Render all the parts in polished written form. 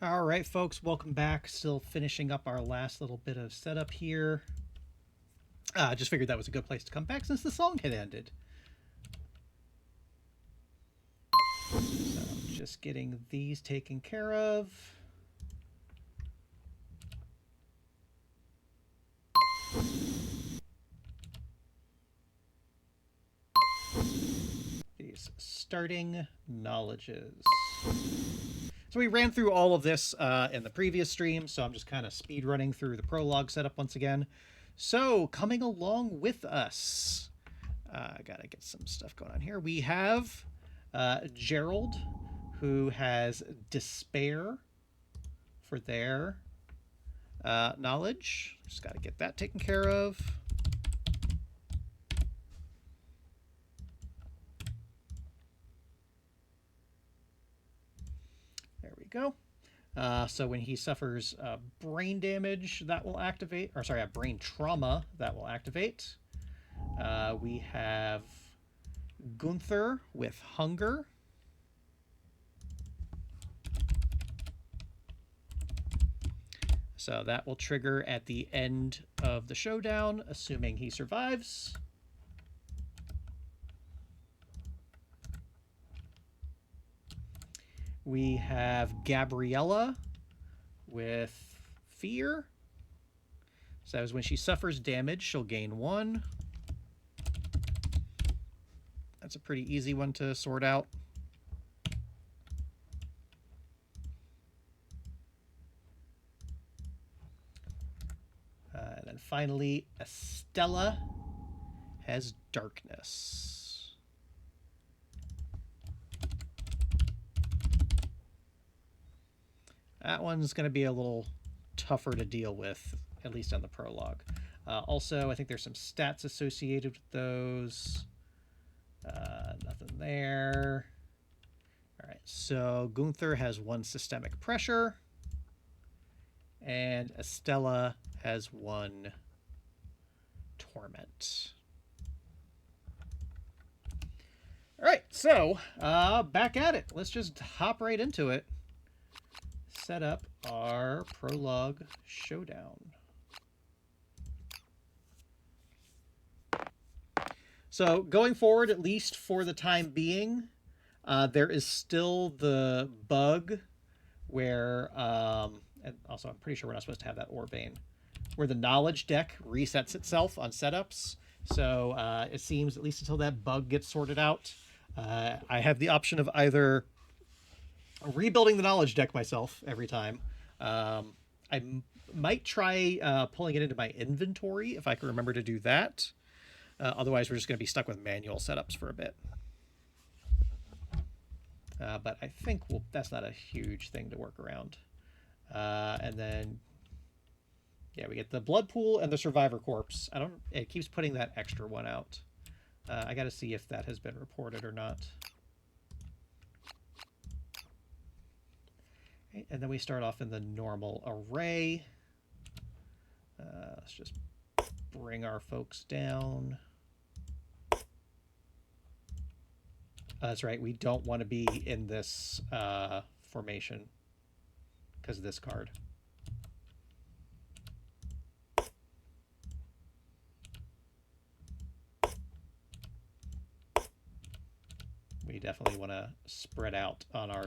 All right, folks, welcome back. Still finishing up our last little bit of setup here. Just figured that was a good place to come back since the song had ended. So, just getting these taken care of. These starting knowledges. So we ran through all of this in the previous stream, so I'm just kind of speed running through the prologue setup once again. So coming along with us, I gotta get some stuff going on here. We have Gerald, who has despair for their knowledge. Just gotta get that taken care of. There we go. So when he suffers brain damage, that will activate, or sorry, a brain trauma, that will activate. We have Gunther with hunger. So that will trigger at the end of the showdown, assuming he survives. We have Gabriella with fear. So that is when she suffers damage, she'll gain 1. That's a pretty easy one to sort out. And then finally, Estella has darkness. That one's going to be a little tougher to deal with, at least on the prologue. Also, I think there's some stats associated with those. Nothing there. All right, so Gunther has 1 systemic pressure, and Estella has 1 torment. All right, so back at it. Let's just hop right into it. Set up our prologue showdown. So going forward, at least for the time being, there is still the bug where, and also I'm pretty sure we're not supposed to have that ore vein, where the knowledge deck resets itself on setups. So it seems, at least until that bug gets sorted out, I have the option of either rebuilding the knowledge deck myself every time. I might try pulling it into my inventory if I can remember to do that. Otherwise, we're just going to be stuck with manual setups for a bit. But I think that's not a huge thing to work around. And then, yeah, we get the blood pool and the survivor corpse. It keeps putting that extra one out. I got to see if that has been reported or not. Okay, and then we start off in the normal array. Let's just bring our folks down. That's right, we don't want to be in this formation because of this card. We definitely want to spread out on our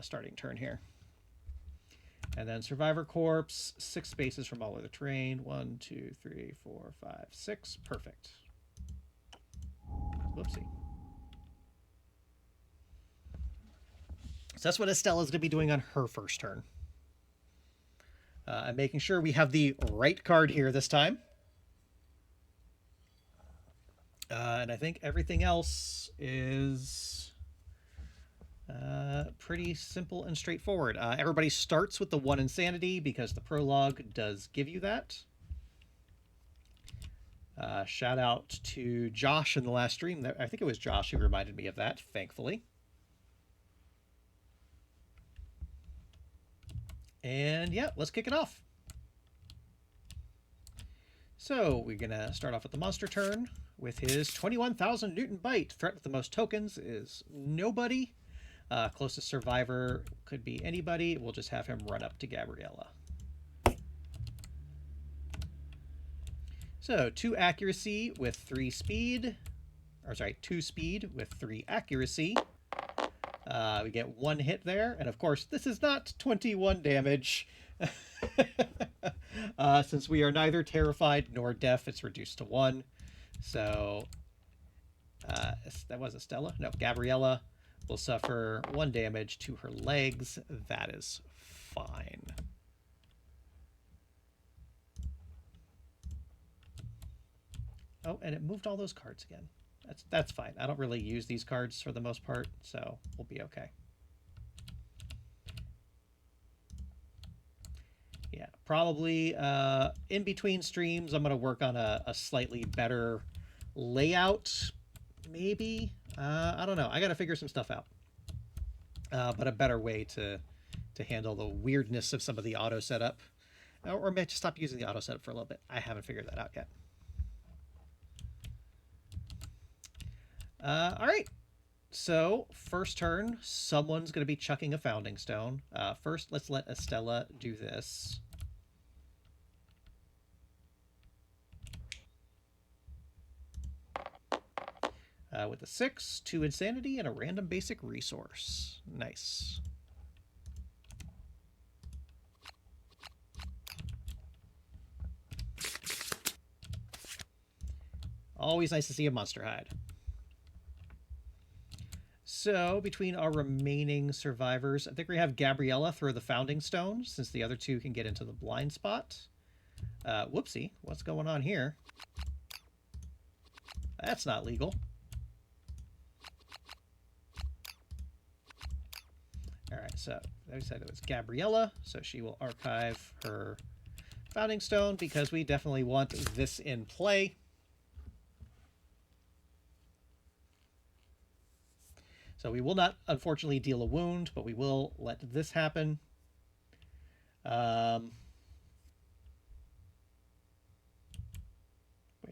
starting turn here. And then Survivor Corpse, 6 spaces from all of the terrain. 1, 2, 3, 4, 5, 6. Perfect. Whoopsie. So that's what Estella's going to be doing on her first turn. I'm making sure we have the right card here this time. And I think everything else is pretty simple and straightforward. Everybody starts with the 1 insanity because the prologue does give you that. Shout out to Josh in the last stream. I think it was Josh who reminded me of that, thankfully. And yeah, let's kick it off. So we're going to start off with the monster turn with his 21,000 Newton bite. Threat with the most tokens is nobody. Closest survivor could be anybody. We'll just have him run up to Gabriella. So 2 accuracy with 3 speed. Or sorry, 2 speed with 3 accuracy. We get 1 hit there. And of course, this is not 21 damage. Since we are neither terrified nor deaf, it's reduced to 1. So that was Estella? No, Gabriella will suffer 1 damage to her legs. That is fine. Oh, and it moved all those cards again. That's fine. I don't really use these cards for the most part, so we'll be okay. Yeah, probably in between streams, I'm going to work on a slightly better layout, maybe. I don't know. I got to figure some stuff out. But a better way to handle the weirdness of some of the auto setup. Or maybe just stop using the auto setup for a little bit. I haven't figured that out yet. All right. So, first turn, someone's going to be chucking a Founding Stone. First, let's let Estella do this. With a 6, 2 Insanity, and a random basic resource. Nice. Always nice to see a monster hide. So, between our remaining survivors, I think we have Gabriella throw the Founding Stone, since the other 2 can get into the blind spot. Whoopsie, what's going on here? That's not legal. Alright, so I said it was Gabriella, so she will archive her Founding Stone because we definitely want this in play. So we will not, unfortunately, deal a wound, but we will let this happen. Wait a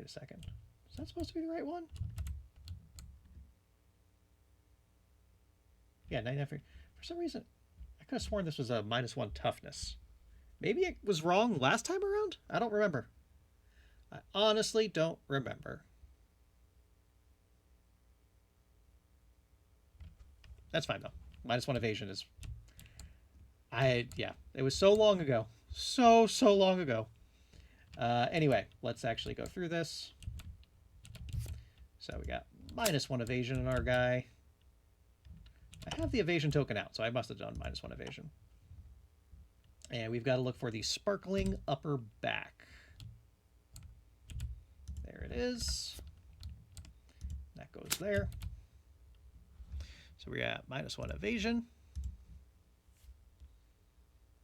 second. Is that supposed to be the right one? Yeah, 99. For some reason, I could have sworn this was a -1 toughness. Maybe it was wrong last time around? I don't remember. I honestly don't remember. That's fine, though. -1 evasion is... Yeah, it was so long ago. So long ago. Anyway, let's actually go through this. So we got -1 evasion in our guy. I have the evasion token out, so I must have done -1 evasion. And we've got to look for the sparkling upper back. There it is. That goes there. So we're at -1 evasion.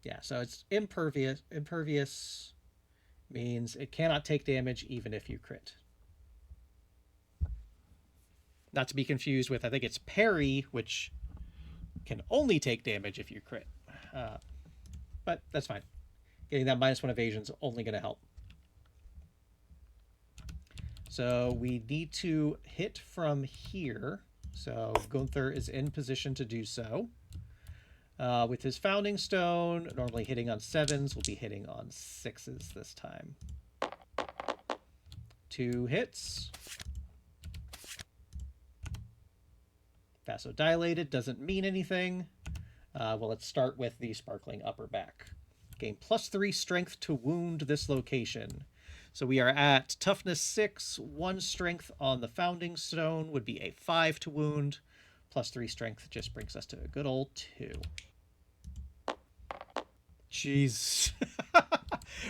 Yeah, so it's impervious. Impervious means it cannot take damage even if you crit. Not to be confused with, I think it's parry, which can only take damage if you crit. But that's fine. Getting that -1 evasion is only going to help. So we need to hit from here. So Gunther is in position to do so. With his Founding Stone, normally hitting on 7s, we'll be hitting on 6s this time. 2 hits. Vasodilated doesn't mean anything. Well, let's start with the sparkling upper back. Gain +3 strength to wound this location. So we are at toughness 6, 1 strength on the Founding Stone would be a 5 to wound. +3 strength just brings us to a good old 2. Jeez.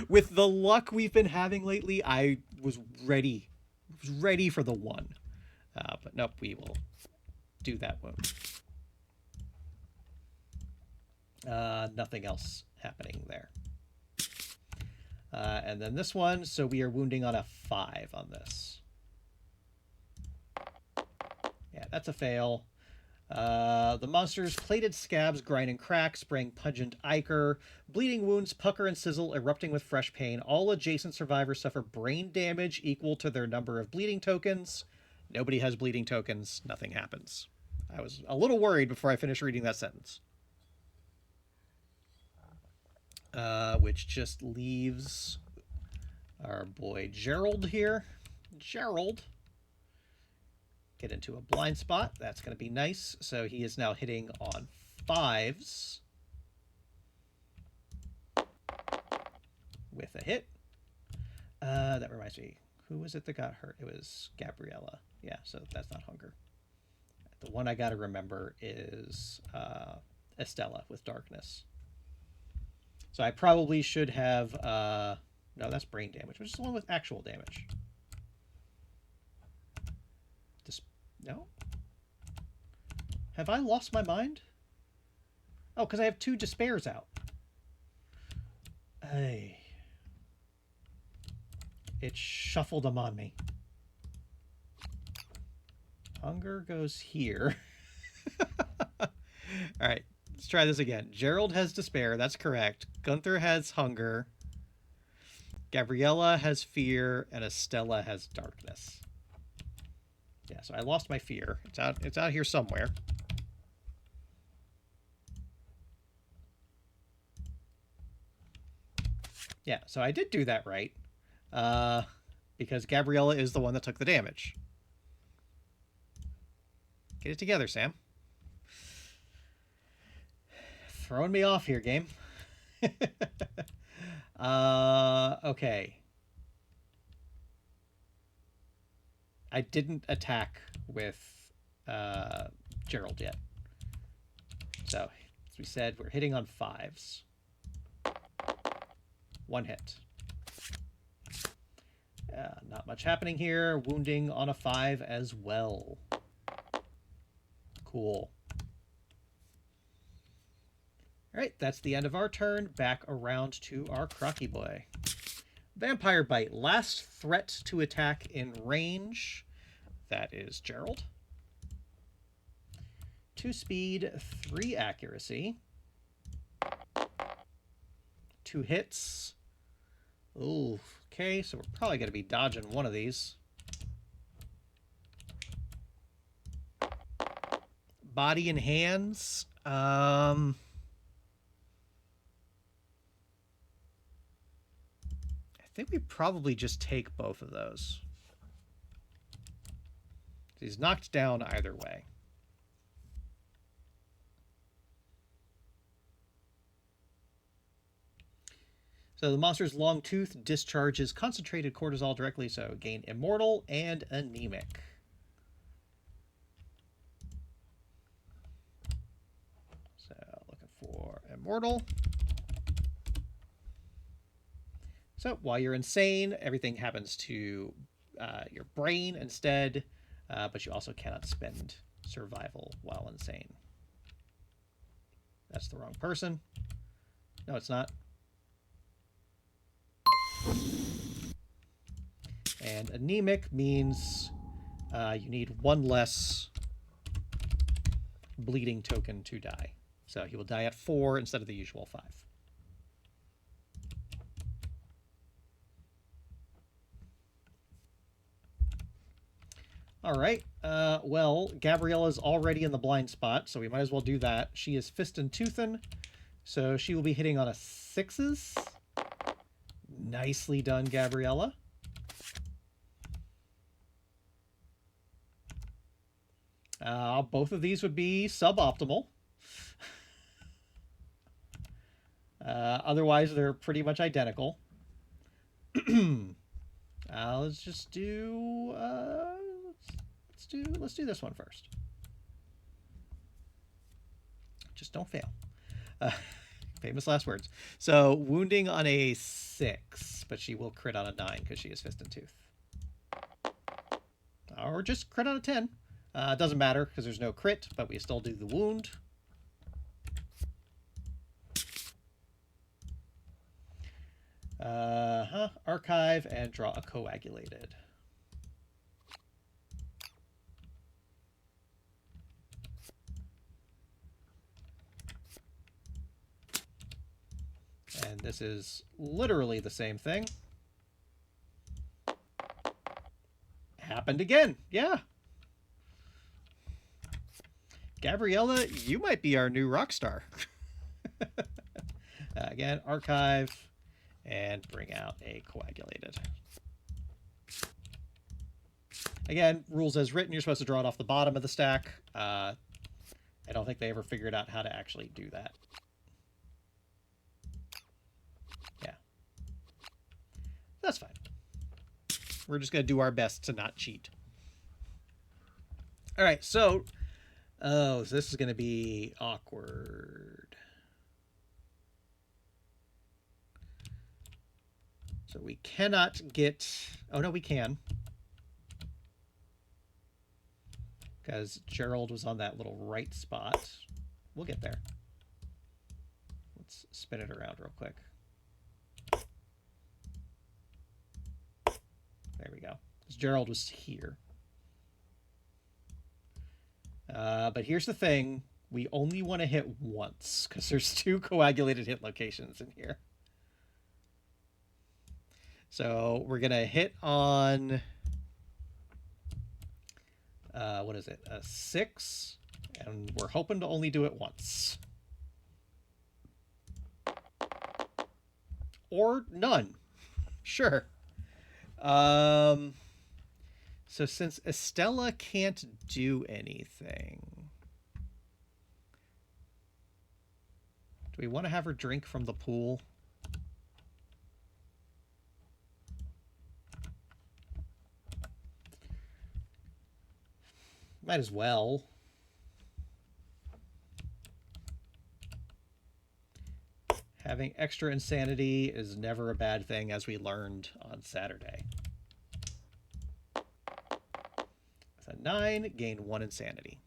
With the luck we've been having lately, I was ready for the 1. But nope, we will do that wound. Nothing else happening there. And then this one, so we are wounding on a 5 on this. Yeah, that's a fail. The monster's plated scabs grind and crack, spraying pungent ichor. Bleeding wounds pucker and sizzle, erupting with fresh pain. All adjacent survivors suffer brain damage equal to their number of bleeding tokens. Nobody has bleeding tokens. Nothing happens. I was a little worried before I finished reading that sentence. Which just leaves our boy Gerald here. Gerald. Get into a blind spot. That's going to be nice. So he is now hitting on 5s. With a hit. That reminds me. Who was it that got hurt? It was Gabriella. Yeah, so that's not hunger. The one I got to remember is Estella with darkness. So I probably should have... no, that's brain damage, which is the one with actual damage. No? Have I lost my mind? Oh, because I have 2 despairs out. Ay. It shuffled them on me. Hunger goes here. Alright, let's try this again. Gerald has despair, that's correct. Gunther has hunger. Gabriella has fear, and Estella has darkness. Yeah, so I lost my fear. It's out here somewhere. Yeah, so I did do that right. Because Gabriella is the one that took the damage. Get it together, Sam. Throwing me off here, game. Okay. I didn't attack with Gerald yet. So, as we said, we're hitting on 5s. 1 hit. Not much happening here. Wounding on a 5 as well. Cool. Alright, that's the end of our turn. Back around to our Crocky boy. Vampire Bite. Last threat to attack in range. That is Gerald. 2 speed, 3 accuracy. 2 hits. Ooh, okay, so we're probably going to be dodging one of these. Body and hands. I think we probably just take both of those. He's knocked down either way. So the monster's long tooth discharges concentrated cortisol directly, so gain immortal and anemic. So looking for immortal. So while you're insane, everything happens to your brain instead, but you also cannot spend survival while insane. That's the wrong person. No, it's not. And anemic means you need 1 less bleeding token to die. So he will die at 4 instead of the usual 5. All right. Well, Gabriella's already in the blind spot, so we might as well do that. She is Fist and Toothin', so she will be hitting on a 6s. Nicely done, Gabriella. Both of these would be suboptimal. Otherwise, they're pretty much identical. Let's just do... Let's do this one first. Just don't fail. Famous last words. So, wounding on a 6, but she will crit on a 9 because she is Fist and Tooth. Or just crit on a 10. Doesn't matter because there's no crit, but we still do the wound. Archive and draw a coagulated. And this is literally the same thing. Happened again. Yeah. Gabriella, you might be our new rock star. Again, archive, and bring out a coagulated. Again, rules as written, you're supposed to draw it off the bottom of the stack. I don't think they ever figured out how to actually do that. Yeah. That's fine. We're just going to do our best to not cheat. All right, so... Oh, so this is going to be awkward. So we cannot get... Oh, no, we can. Because Gerald was on that little right spot. We'll get there. Let's spin it around real quick. There we go. Because Gerald was here. But here's the thing. We only want to hit once, because there's 2 coagulated hit locations in here. So we're going to hit on... what is it? A 6. And we're hoping to only do it once. Or none. Sure. So since Estella can't do anything, do we want to have her drink from the pool? Might as well. Having extra insanity is never a bad thing, as we learned on Saturday. With a 9, gain 1 insanity.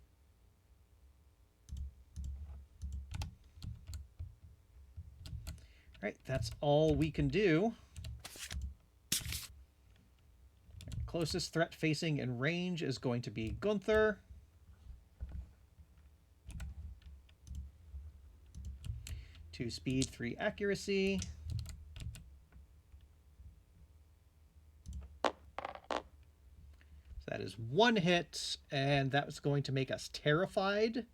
All right, that's all we can do. Closest threat facing in range is going to be Gunther. Two speed, 3 accuracy. So that is 1 hit, and that was going to make us terrified.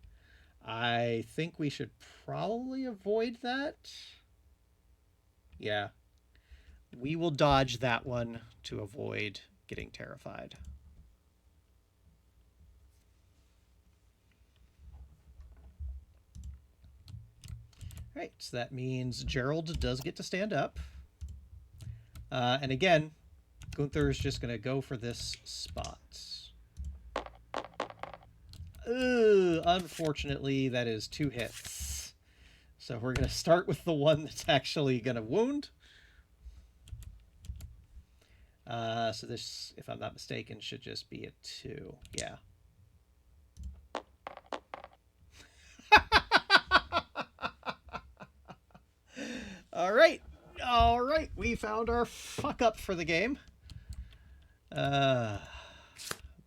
I think we should probably avoid that. Yeah. We will dodge that one to avoid getting terrified. All right, so that means Gerald does get to stand up. And again, Gunther is just going to go for this spot. Unfortunately, that is 2 hits. So we're going to start with the one that's actually going to wound. So this, if I'm not mistaken, should just be a 2. Yeah. All right. All right. We found our fuck up for the game.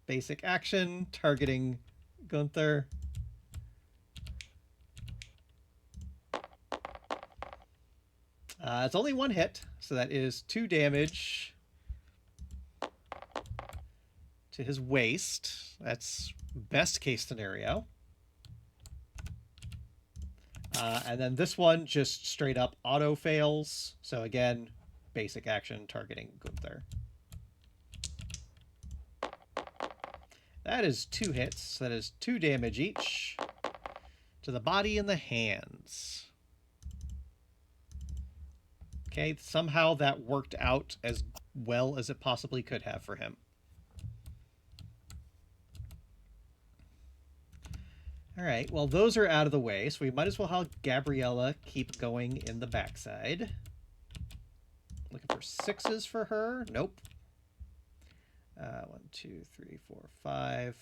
Basic action, targeting Gunther. It's only 1 hit, so that is 2 damage to his waist. That's best case scenario. And then this one just straight up auto fails. So again, basic action targeting Gunther. That is 2 hits. That is 2 damage each to the body and the hands. Okay, somehow that worked out as well as it possibly could have for him. All right, well, those are out of the way, so we might as well have Gabriella keep going in the backside. Looking for 6s for her. Nope. 1, 2, 3, 4, 5.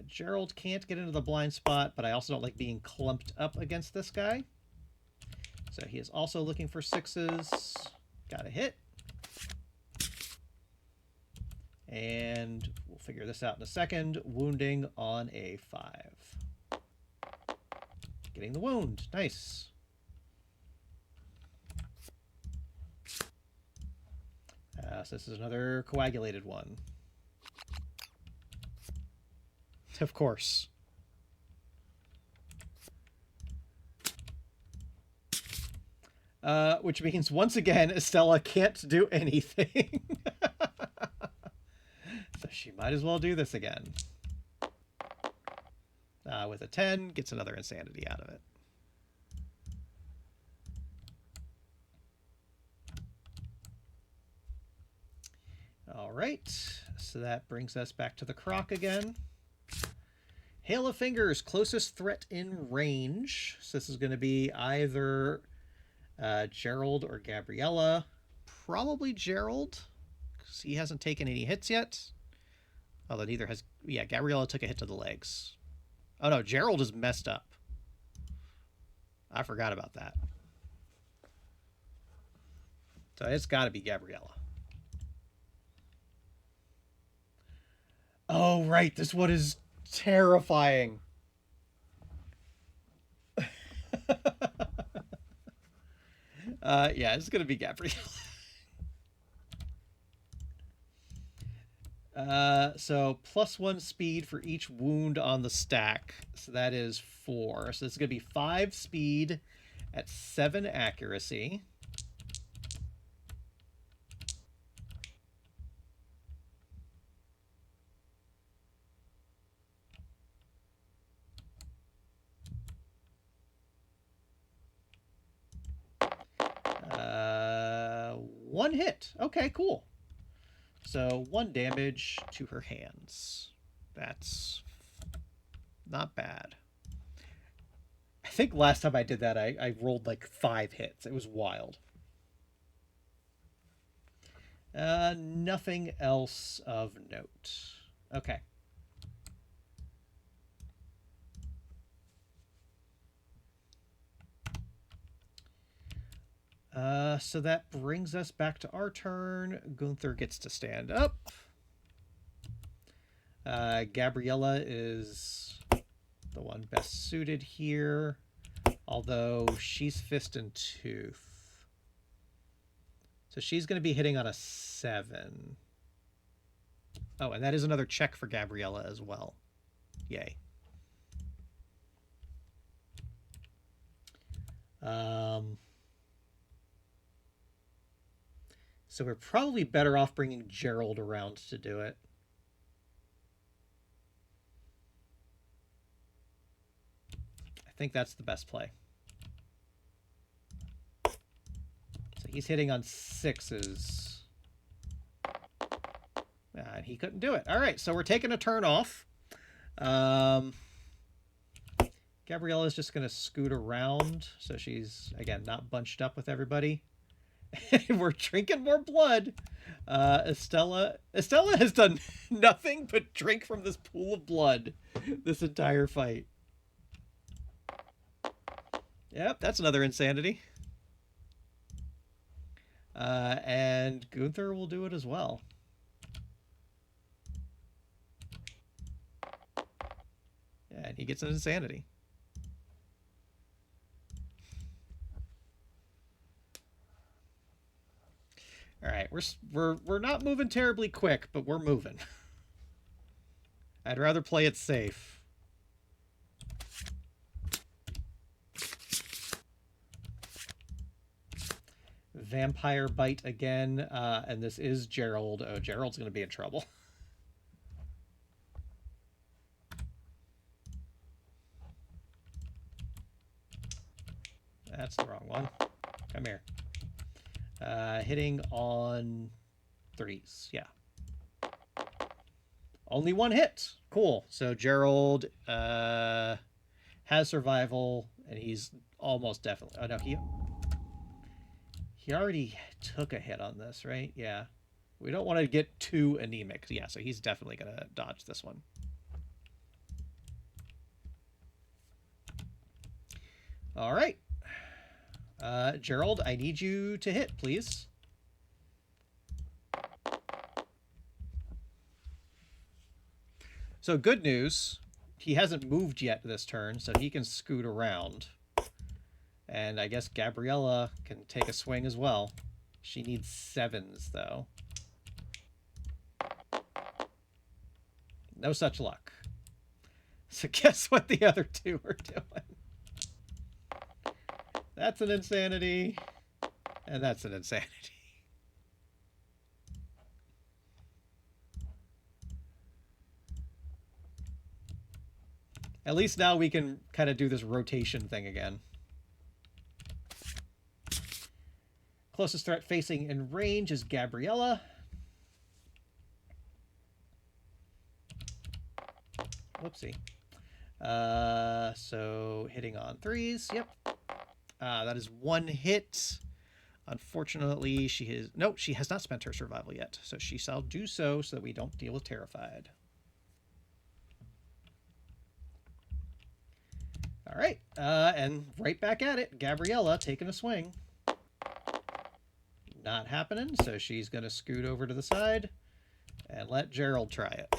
Gerald can't get into the blind spot, but I also don't like being clumped up against this guy. So he is also looking for 6s. Got a hit. And we'll figure this out in a second. Wounding on a 5. Getting the wound. Nice. So this is another coagulated one. of course. Which means, once again, Estella can't do anything. So she might as well do this again. With a 10, gets another insanity out of it. All right, so that brings us back to the croc again. Hail of Fingers, closest threat in range. So this is going to be either Gerald or Gabriella. Probably Gerald, because he hasn't taken any hits yet. Although neither has... Yeah, Gabriella took a hit to the legs. Oh no, Gerald is messed up. I forgot about that. So it's got to be Gabriella. Oh, right. This one is terrifying. Yeah, it's going to be Gabriella. So +1 speed for each wound on the stack. So that is 4. So it's going to be 5 speed at 7 accuracy. One hit. Okay, cool. So 1 damage to her hands. That's not bad. I think last time I did that, I rolled like 5 hits. It was wild. Nothing else of note. Okay. So that brings us back to our turn. Gunther gets to stand up. Gabriella is the one best suited here, although she's fist and tooth. So she's going to be hitting on a 7. Oh, and that is another check for Gabriella as well. Yay. So we're probably better off bringing Gerald around to do it. I think that's the best play. So he's hitting on 6s. And he couldn't do it. All right, so we're taking a turn off. Gabriella's just going to scoot around. So she's, again, not bunched up with everybody. We're drinking more blood. Estella has done nothing but drink from this pool of blood this entire fight. Yep, that's another insanity. And Gunther will do it as well. And he gets an insanity. All right, we're not moving terribly quick, but we're moving. I'd rather play it safe. Vampire bite again, and this is Gerald. Oh, Gerald's going to be in trouble. That's the wrong one. Come here. Hitting on 3s. Yeah. Only 1 hit. Cool. So Gerald has survival, and he's almost definitely... Oh, no, he already took a hit on this, right? Yeah. We don't want to get too anemic. Yeah, so he's definitely going to dodge this one. All right. Gerald, I need you to hit, please. So good news, he hasn't moved yet this turn, so he can scoot around. And I guess Gabriella can take a swing as well. She needs 7s, though. No such luck. So guess what the other two are doing? That's an insanity. And that's an insanity. At least now we can kind of do this rotation thing again. Closest threat facing in range is Gabriella. Whoopsie. So hitting on threes. Yep. That is one hit. Unfortunately, she has not spent her survival yet. So she shall do so that we don't deal with Terrified. All right. And right back at it. Gabriella taking a swing. Not happening. So she's going to scoot over to the side and let Gerald try it.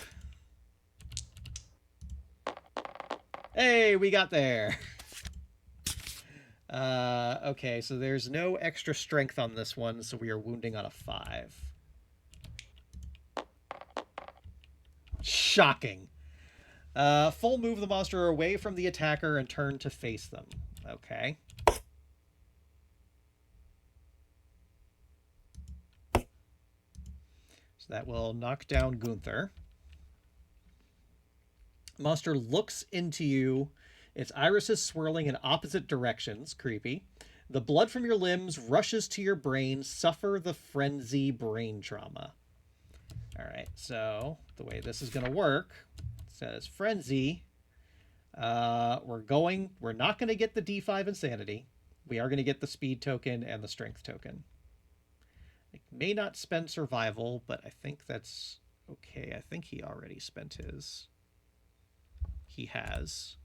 Hey, we got there. Okay, so there's no extra strength on this one, so we are wounding on a 5. Shocking. Full move the monster away from the attacker and turn to face them. Okay. So that will knock down Gunther. Monster looks into you. Its irises swirling in opposite directions. Creepy. The blood from your limbs rushes to your brain. Suffer the frenzy brain trauma. All right, so the way this is going to work, it says frenzy. We're not going to get the D5 insanity. We are going to get the speed token and the strength token. I may not spend survival, but I think that's okay. I think he already spent his. He has.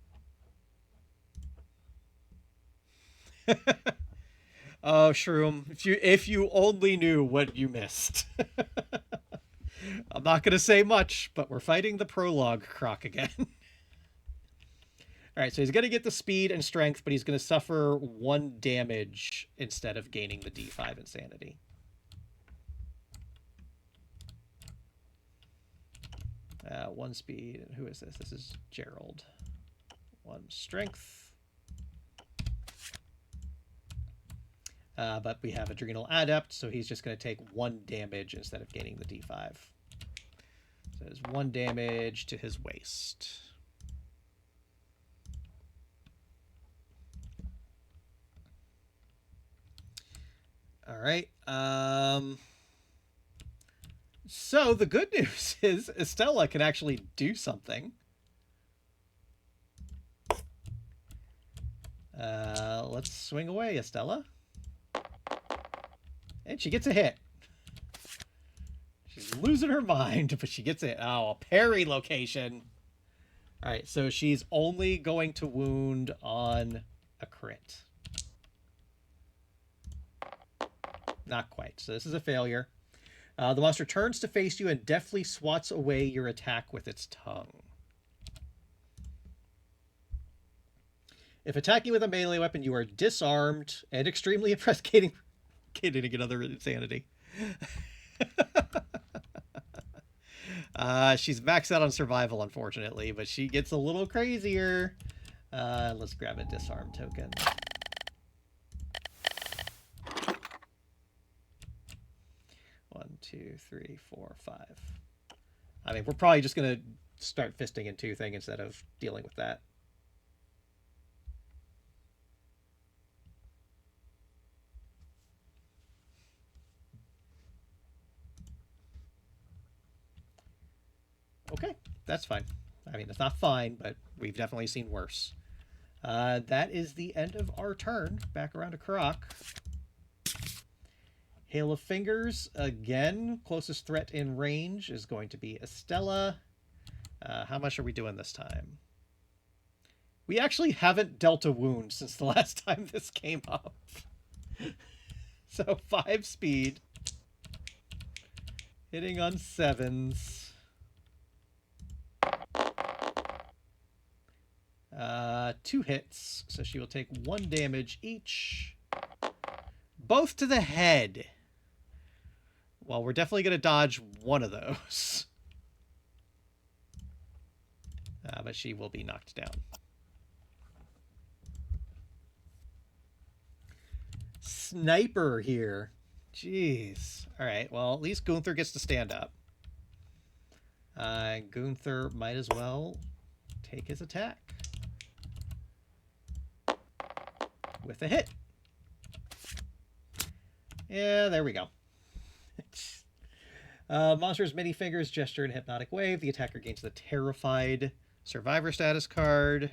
Oh, Shroom, if you only knew what you missed. I'm not going to say much, but we're fighting the prologue croc again. All right, so he's going to get the speed and strength, but he's going to suffer 1 damage instead of gaining the D5 insanity. One speed. And who is this? This is Gerald. 1 strength. But we have Adrenal Adept, so he's just going to take 1 damage instead of gaining the D5. So there's 1 damage to his waist. All right. So the good news is Estella can actually do something. Let's swing away, Estella. And she gets a hit. She's losing her mind, but she gets it. Oh, a parry location. All right, so she's only going to wound on a crit. Not quite. So this is a failure. The monster turns to face you and deftly swats away your attack with its tongue. If attacking with a melee weapon, you are disarmed and extremely impressed. Getting another insanity. She's maxed out on survival, unfortunately, but she gets a little crazier. Let's grab a disarm token. One, two, three, four, 5. I mean, we're probably just going to start fisting in 2 thing instead of dealing with that. Okay, that's fine. I mean, it's not fine, but we've definitely seen worse. That is the end of our turn. Back around to Croc. Hail of Fingers, again, closest threat in range is going to be Estella. How much are we doing this time? We actually haven't dealt a wound since the last time this came up. So 5 speed. Hitting on 7s. 2 hits, so she will take 1 damage each. Both to the head. Well, we're definitely going to dodge one of those. But she will be knocked down. Sniper here. Jeez. All right, well, at least Gunther gets to stand up. Gunther might as well take his attack. With a hit. Yeah, there we go. Monster's many fingers gesture in hypnotic wave. The attacker gains the terrified survivor status card.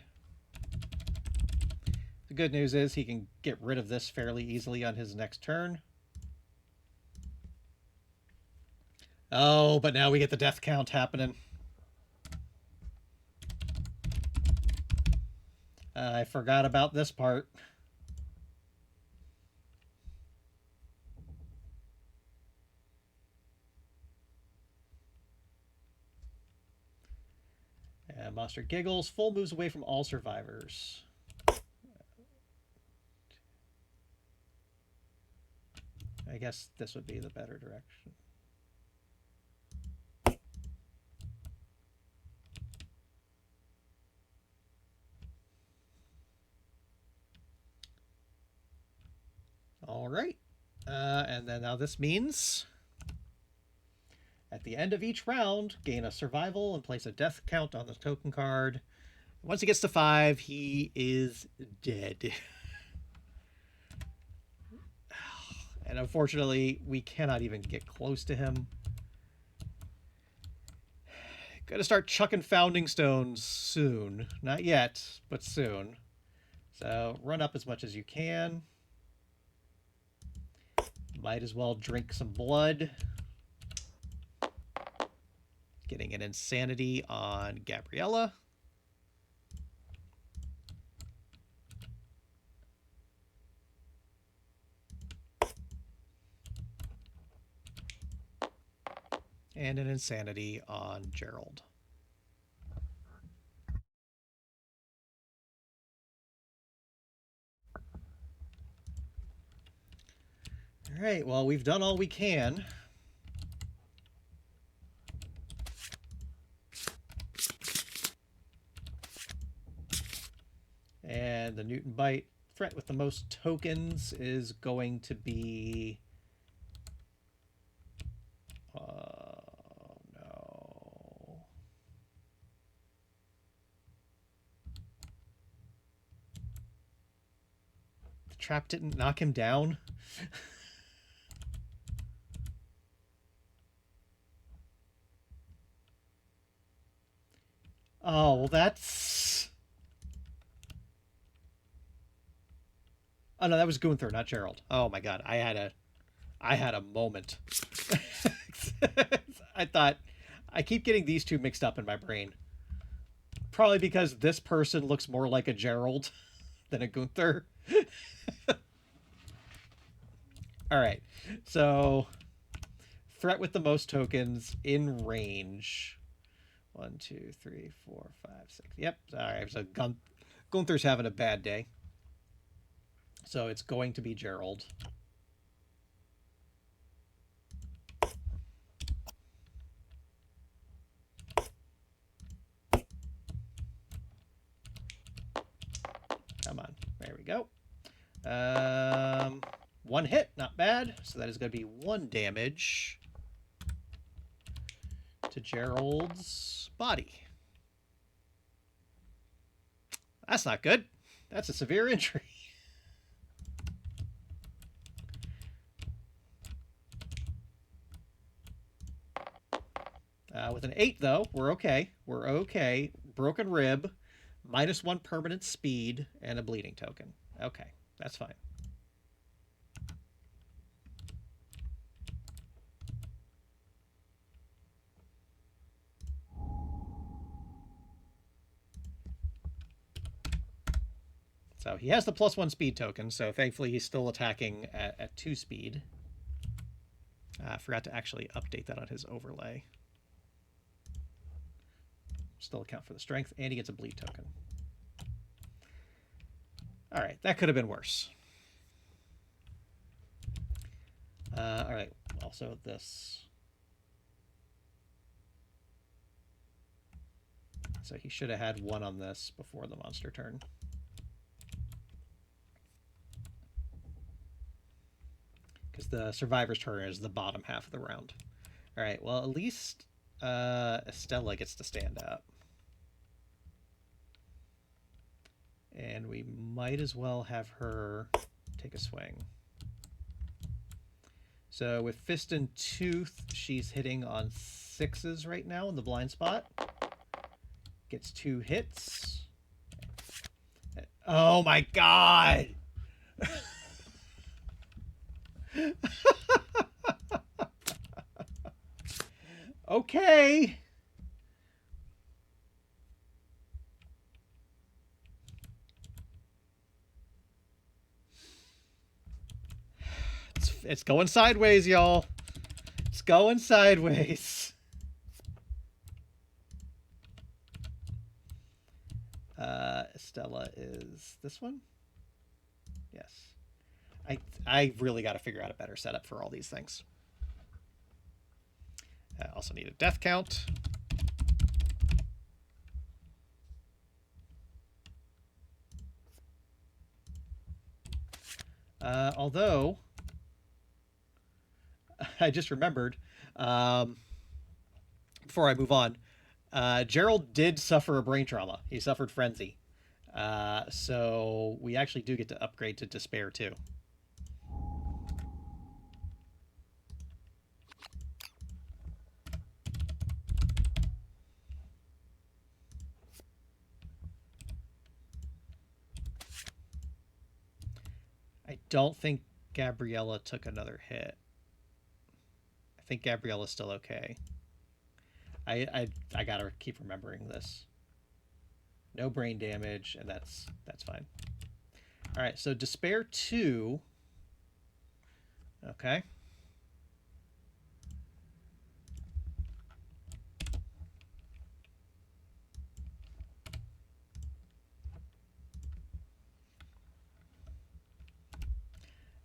The good news is he can get rid of this fairly easily on his next turn. Oh, but now we get the death count happening. I forgot about this part. Monster giggles. Full moves away from all survivors. I guess this would be the better direction. All right. And then now this means at the end of each round, gain a survival and place a death count on the token card. Once he gets to 5, he is dead. And unfortunately, we cannot even get close to him. Gonna start chucking founding stones soon. Not yet, but soon. So run up as much as you can. Might as well drink some blood. Getting an insanity on Gabriella. And an insanity on Gerald. All right, well, we've done all we can. And the Newton Bite threat with the most tokens is going to be... no. The trap didn't knock him down. Oh, well, that's... Oh, no, that was Gunther, not Gerald. Oh, my God. I had a moment. I thought... I keep getting these two mixed up in my brain. Probably because this person looks more like a Gerald than a Gunther. All right. So, threat with the most tokens in range. 1, 2, 3, 4, 5, 6. Yep. All right. So Gunther's having a bad day. So it's going to be Gerald. Come on. There we go. 1 hit. Not bad. So that is going to be 1 damage to Gerald's body. That's not good. That's a severe injury. With an 8, though, we're okay. We're okay. Broken rib, -1 permanent speed, and a bleeding token. Okay, that's fine. So he has the +1 speed token, so thankfully he's still attacking at 2 speed. I forgot to actually update that on his overlay. Still account for the strength, and he gets a bleed token. All right, that could have been worse. All right, also this. So he should have had one on this before the monster turn. Because the survivor's turn is the bottom half of the round. All right, well, at least Estella gets to stand up. And we might as well have her take a swing. So with Fist and Tooth, she's hitting on 6s right now in the blind spot. Gets 2 hits. Oh my god! Okay. It's going sideways, y'all. It's going sideways. Estella is this one? Yes. I really got to figure out a better setup for all these things. I also need a death count. Although, I just remembered, before I move on, Gerald did suffer a brain trauma. He suffered frenzy. So we actually do get to upgrade to despair too. I don't think Gabriella took another hit. I think Gabriella's still okay. I gotta keep remembering this. No brain damage, and that's fine. All right, so despair 2. Okay.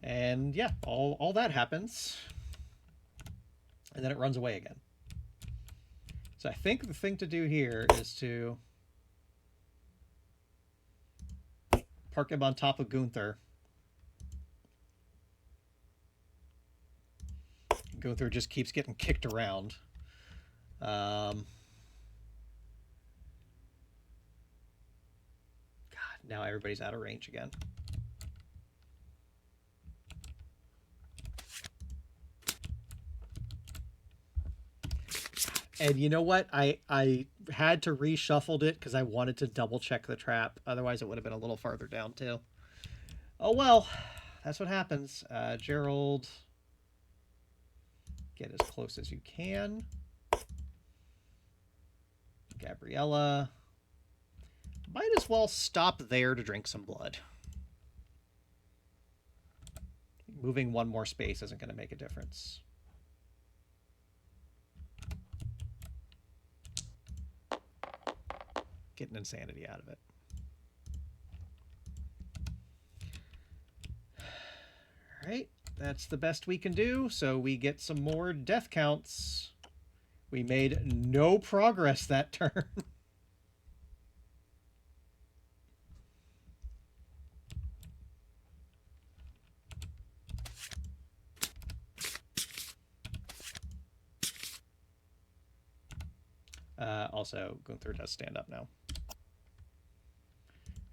And yeah, all that happens. And then it runs away again. So I think the thing to do here is to park him on top of Gunther. Gunther just keeps getting kicked around. God, now everybody's out of range again. And you know what? I had to reshuffled it because I wanted to double check the trap. Otherwise, it would have been a little farther down too. Oh well, that's what happens. Gerald, get as close as you can. Gabriella, might as well stop there to drink some blood. Moving one more space isn't going to make a difference. Getting insanity out of it. All right, that's the best we can do. So we get some more death counts. We made no progress that turn. Also, Gunther does stand up now.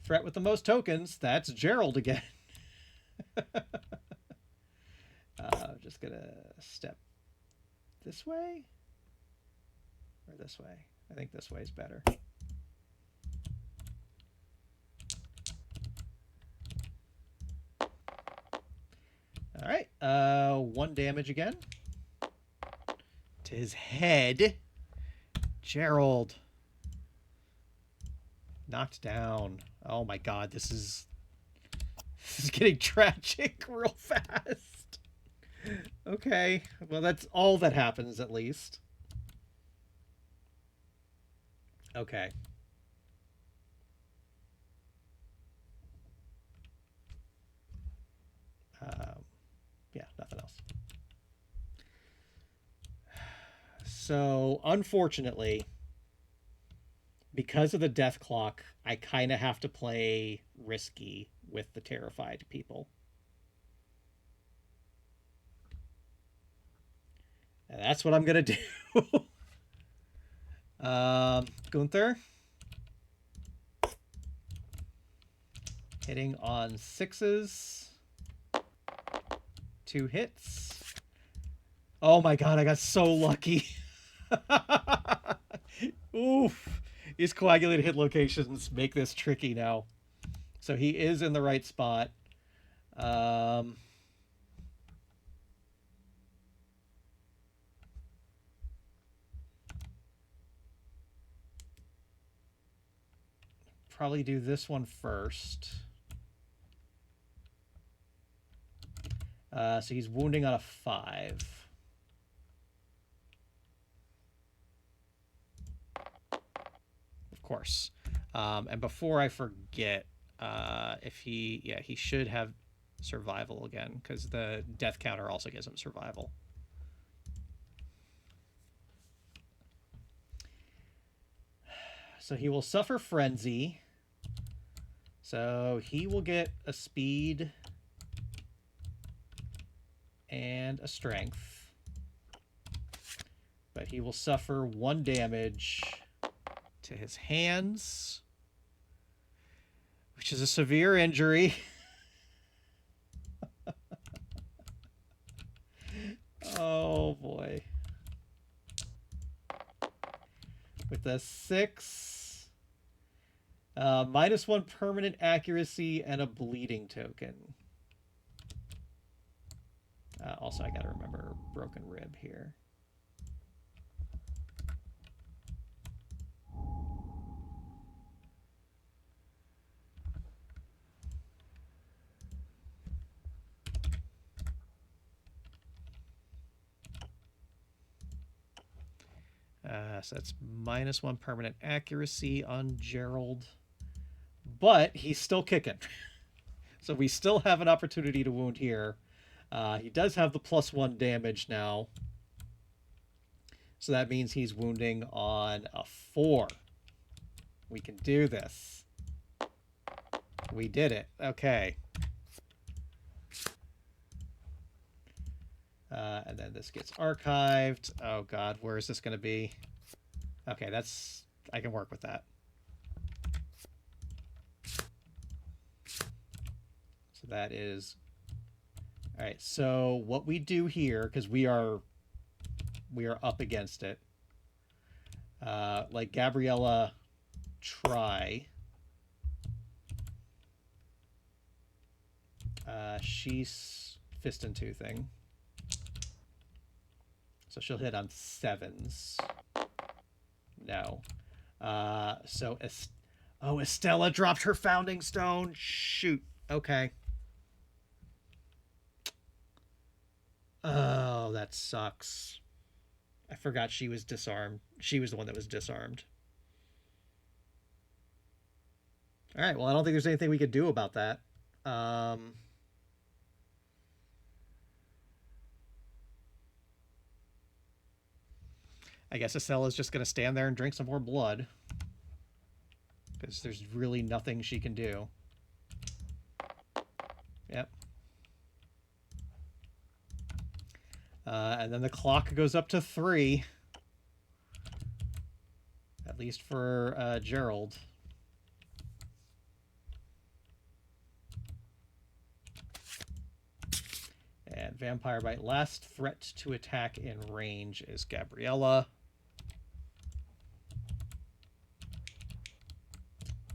Threat with the most tokens. That's Gerald again. Just gonna step this way or this way. I think this way is better. All right. 1 damage again to his head. Gerald knocked down. Oh my god, this is getting tragic real fast. Okay, well that's all that happens at least. Okay. Yeah, nothing else. So, unfortunately, Because of the death clock, I kind of have to play risky with the terrified people. And that's what I'm going to do. Gunther. Hitting on 6s. 2 hits. Oh my god, I got so lucky. Oof. These coagulated hit locations make this tricky now. So he is in the right spot. Probably do this one first. So he's wounding on a 5. Of course. And before I forget, if he should have survival again, because the death counter also gives him survival. So he will suffer frenzy. So he will get a speed and a strength. But he will suffer 1 damage to his hands, which is a severe injury. Oh boy. With a 6, -1 permanent accuracy and a bleeding token. Also, I gotta remember broken rib here. So that's -1 permanent accuracy on Gerald. But he's still kicking. So we still have an opportunity to wound here. He does have the +1 damage now. So that means he's wounding on a 4. We can do this. We did it. Okay. And then this gets archived. Oh god, where is this going to be? Okay, that's... I can work with that. So that is... Alright, so what we do here, because we are up against it. Like Gabriella, try. She's fist and toothing. So she'll hit on 7s. No. So Estella dropped her founding stone. Shoot. Okay. Oh, that sucks. I forgot she was disarmed. She was the one that was disarmed. All right. Well, I don't think there's anything we could do about that. I guess Estella's just going to stand there and drink some more blood. Because there's really nothing she can do. Yep. And then the clock goes up to 3. At least for Gerald. And Vampire Bite. Last threat to attack in range is Gabriella.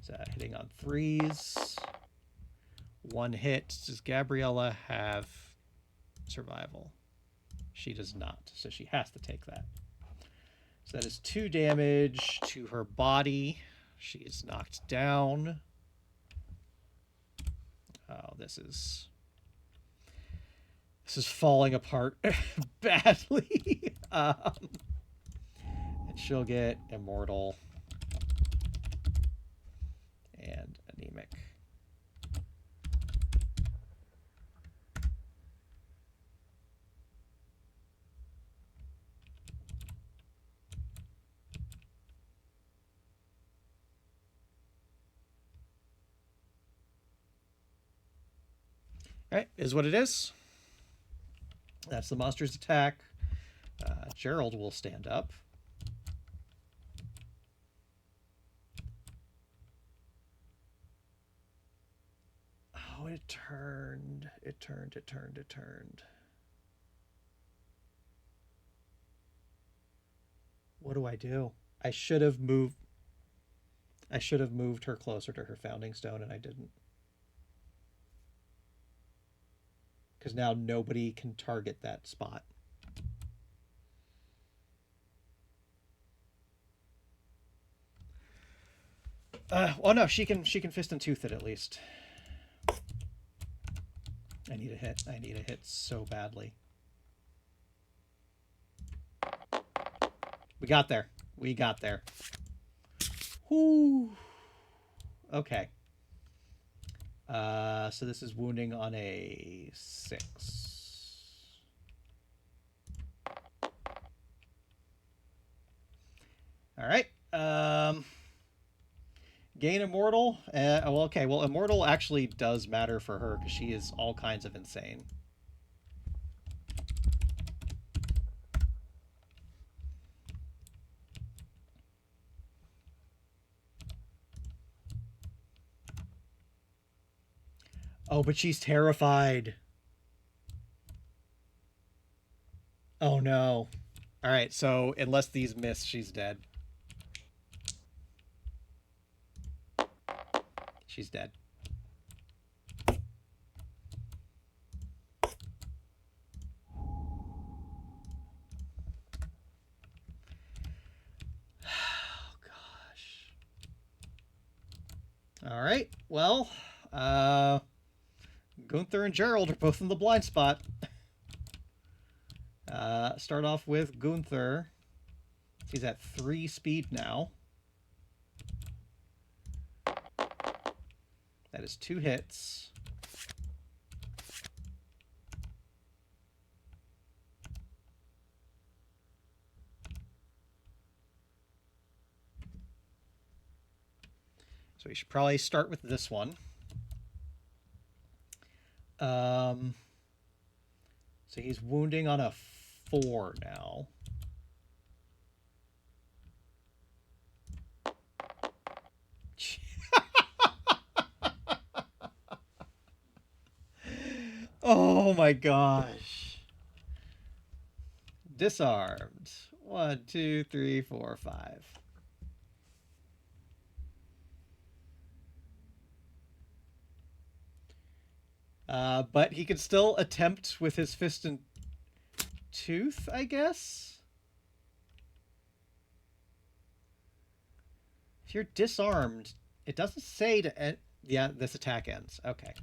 So hitting on 3s. 1 hit. Does Gabriella have survival? She does not, so she has to take that. So that is 2 damage to her body. She is knocked down. Oh, this is falling apart badly. And she'll get immortal and anemic. All right, is what it is. That's the monster's attack. Gerald will stand up. Oh, it turned. It turned. What do I do? I should have moved. I should have moved her closer to her founding stone, and I didn't. Because now nobody can target that spot. Oh no, she can fist and tooth it at least. I need a hit. I need a hit so badly. We got there. We got there. Whoo. Okay. So this is wounding on a 6. All right. Gain Immortal. Well, okay. Well, Immortal actually does matter for her because she is all kinds of insane. Oh, but she's terrified. Oh, no. All right, so unless these miss, she's dead. She's dead. Oh, gosh. All right, well, Gunther and Gerald are both in the blind spot. Start off with Gunther. He's at 3 speed now. That is 2 hits. So we should probably start with this one. So he's wounding on a 4 now. Oh my gosh. Disarmed. 1, 2, 3, 4, 5. But he can still attempt with his fist and tooth, I guess? If you're disarmed, it doesn't say to end. Yeah, this attack ends. Okay.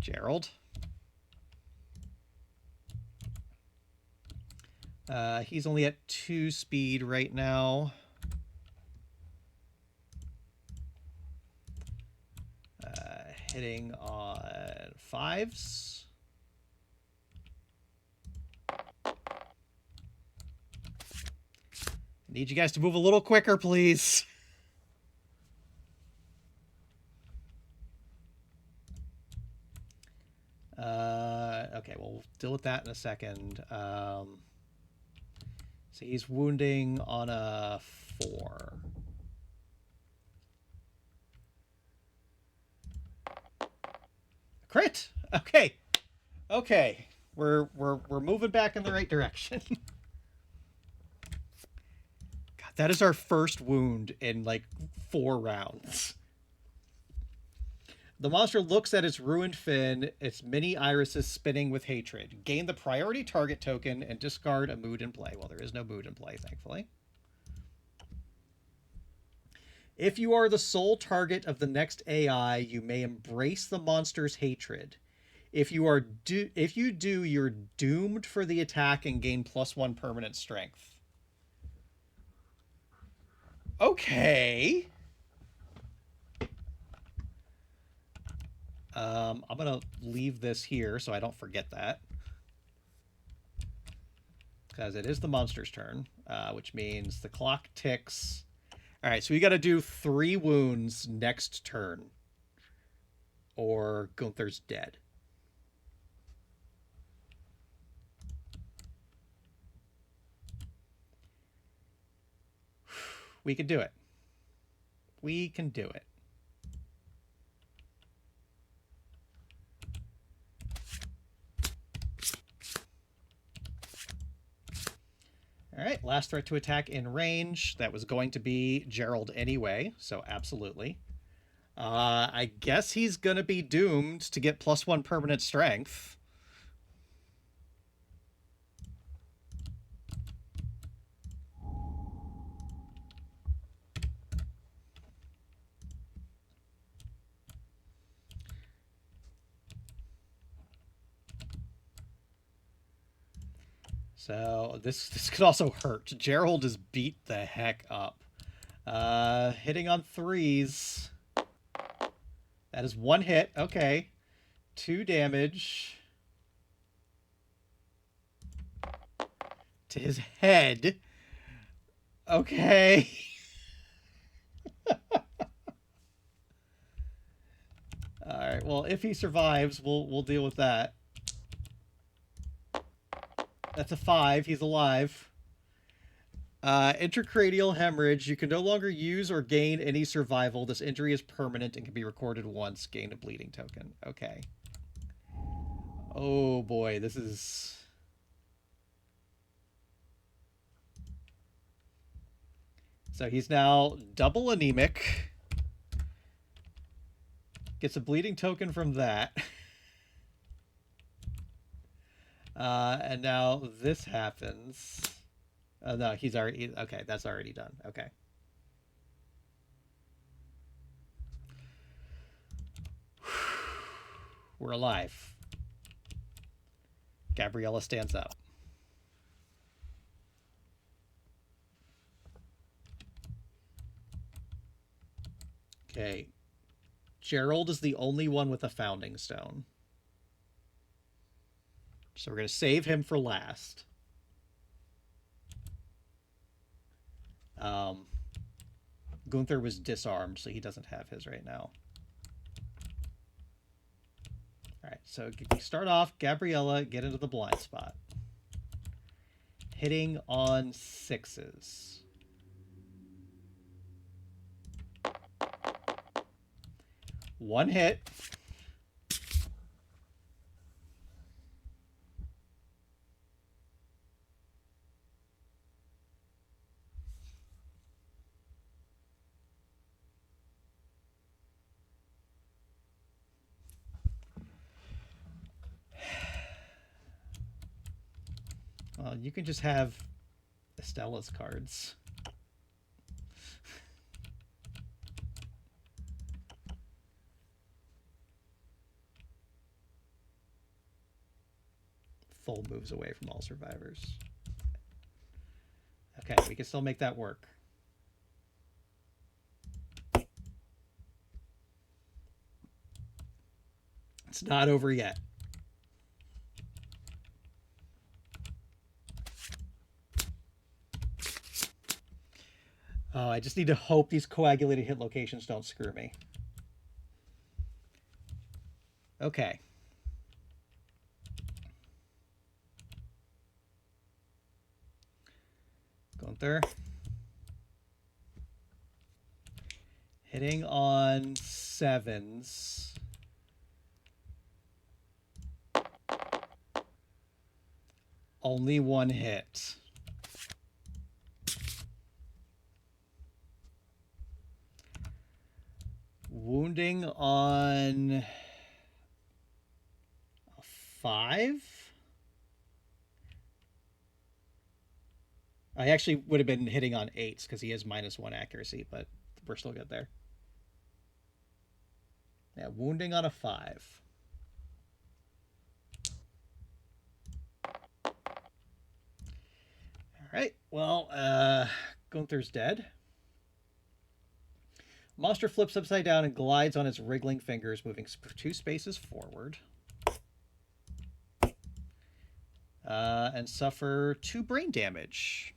Gerald. He's only at 2 speed right now. Hitting on 5s. Need you guys to move a little quicker, please. Okay, we'll deal with that in a second. So he's wounding on a 4. Crit. Okay. Okay. We're moving back in the right direction. God, that is our first wound in like 4 rounds. The monster looks at its ruined fin, its mini irises spinning with hatred. Gain the priority target token and discard a mood in play. Well, there is no mood in play, thankfully. If you are the sole target of the next AI, you may embrace the monster's hatred. If you do, you're doomed for the attack and gain +1 permanent strength. Okay. I'm going to leave this here so I don't forget that. Because it is the monster's turn, which means the clock ticks. All right, so we got to do 3 wounds next turn. or Gunther's dead. We can do it. We can do it. All right, last threat to attack in range. That was going to be Gerald anyway, so absolutely. I guess he's going to be doomed to get +1 permanent strength. So this could also hurt. Gerald is beat the heck up. Hitting on 3s. That is 1 hit. Okay. 2 damage to his head. Okay. All right. Well, if he survives, we'll deal with that. That's a 5. He's alive. Intracranial hemorrhage. You can no longer use or gain any survival. This injury is permanent and can be recorded once. Gain a bleeding token. Okay. Oh boy, this is... So he's now double anemic. Gets a bleeding token from that. And now this happens. Oh, no, he's already... Okay, that's already done. Okay. We're alive. Gabriella stands up. Okay. Gerald is the only one with a founding stone. So we're going to save him for last. Gunther was disarmed, so he doesn't have his right now. All right, so we start off, Gabriella, get into the blind spot. Hitting on 6s. One hit. Well, you can just have Estella's cards. Full moves away from all survivors. Okay, we can still make that work. It's not over yet. Oh, I just need to hope these coagulated hit locations don't screw me. Okay. Gunther. Hitting on 7s. Only 1 hit. Wounding on 5. I actually would have been hitting on 8s because he has -1 accuracy, but we're still good there. Yeah, wounding on a 5. All right, well, Gunther's dead. Monster flips upside down and glides on its wriggling fingers, moving 2 spaces forward. And suffer 2 brain damage.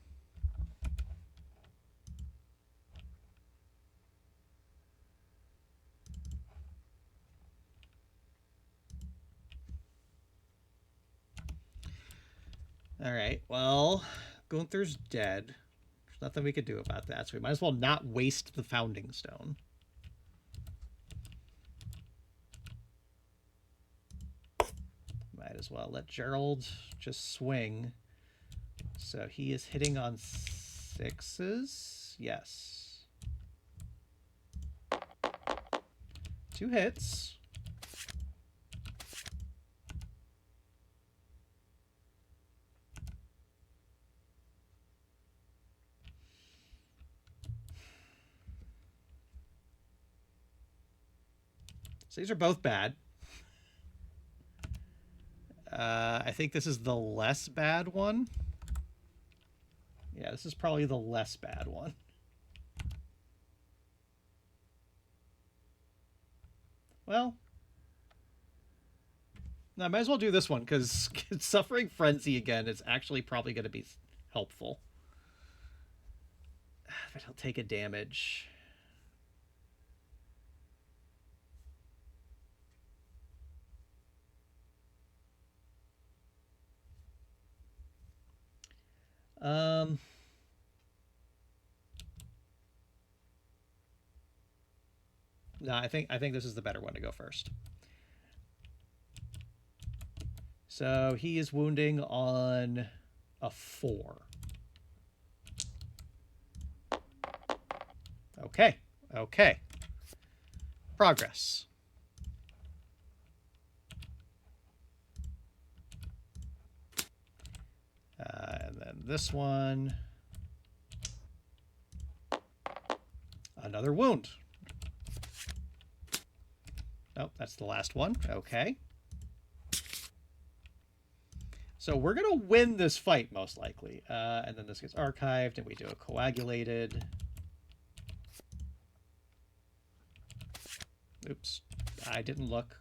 All right. Well, Gunther's dead. There's nothing we could do about that, so we might as well not waste the founding stone. Might as well let Gerald just swing. So he is hitting on 6s. Yes. 2 hits. So these are both bad. I think this is the less bad one. Yeah, this is probably the less bad one. Well, I might as well do this one, because Suffering Frenzy again is actually probably going to be helpful. But he'll take a damage. No, I think this is the better one to go first. So he is wounding on a 4. Okay. Okay. Progress. And then this one. Another wound. Oh, that's the last one. Okay. So we're going to win this fight, most likely. And then this gets archived, and we do a coagulated. Oops. I didn't look.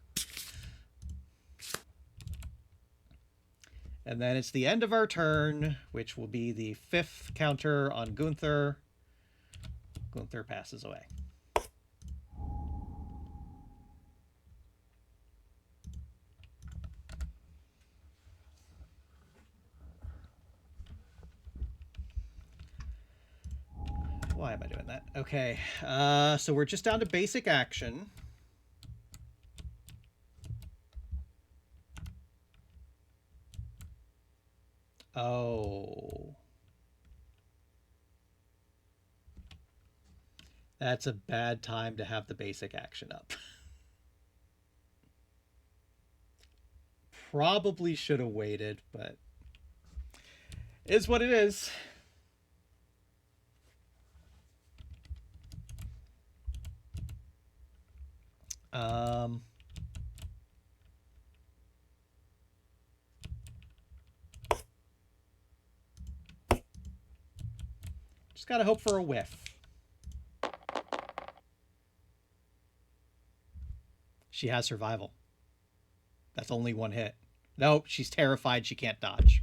And then it's the end of our turn, which will be the 5th counter on Gunther. Gunther passes away. Why am I doing that? Okay, so we're just down to basic action. Oh. That's a bad time to have the basic action up. Probably should have waited, but is what it is. Just gotta hope for a whiff. She has survival. That's only 1 hit. Nope, she's terrified she can't dodge.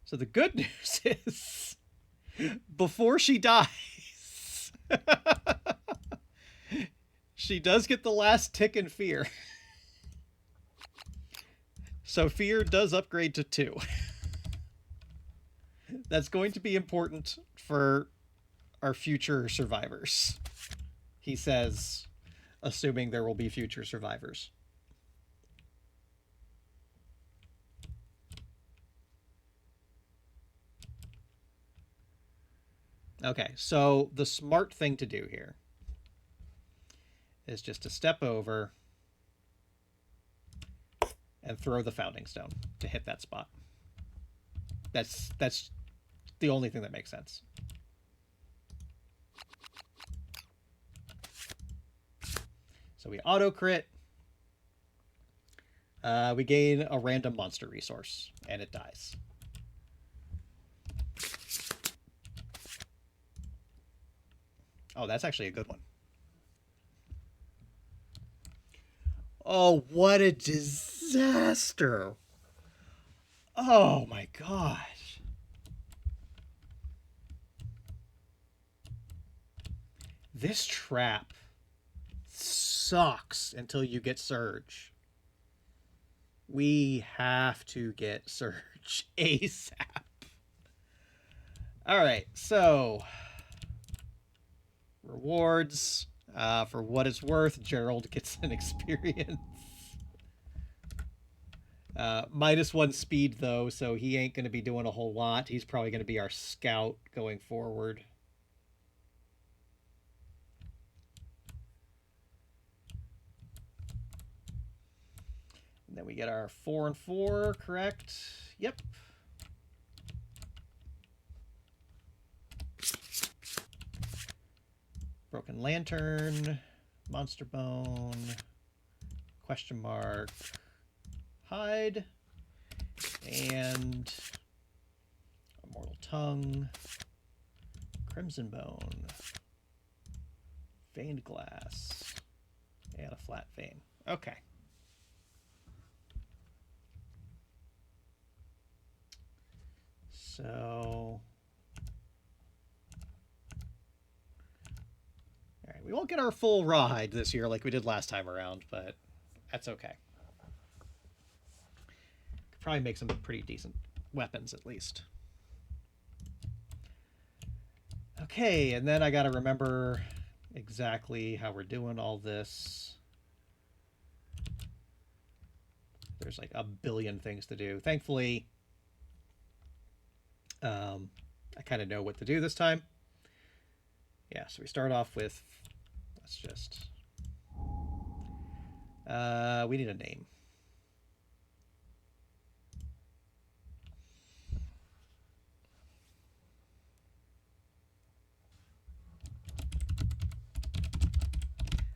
So the good news is, before she dies, she does get the last tick in fear. So fear does upgrade to 2. That's going to be important for our future survivors, he says, assuming there will be future survivors. Okay, so the smart thing to do here is just to step over and throw the founding stone to hit that spot. That's the only thing that makes sense. So we auto crit. We gain a random monster resource, and it dies. Oh, that's actually a good one. Oh, what a disaster. Oh my gosh. This trap sucks until you get Surge. We have to get Surge ASAP. All right, so rewards. For what it's worth, Gerald gets an experience. -1 speed, though, so he ain't going to be doing a whole lot. He's probably going to be our scout going forward. And then we get our 4 and 4, correct? Yep. Broken Lantern, Monster Bone, question mark, hide, and Immortal Tongue, Crimson Bone, Veined Glass, and a Flat Vein. Okay. So, all right, we won't get our full rawhide this year like we did last time around, but that's okay. Could probably make some pretty decent weapons at least. Okay, and then I got to remember exactly how we're doing all this. There's like a billion things to do. Thankfully, I kind of know what to do this time. Yeah, so we start off with, let's just, we need a name.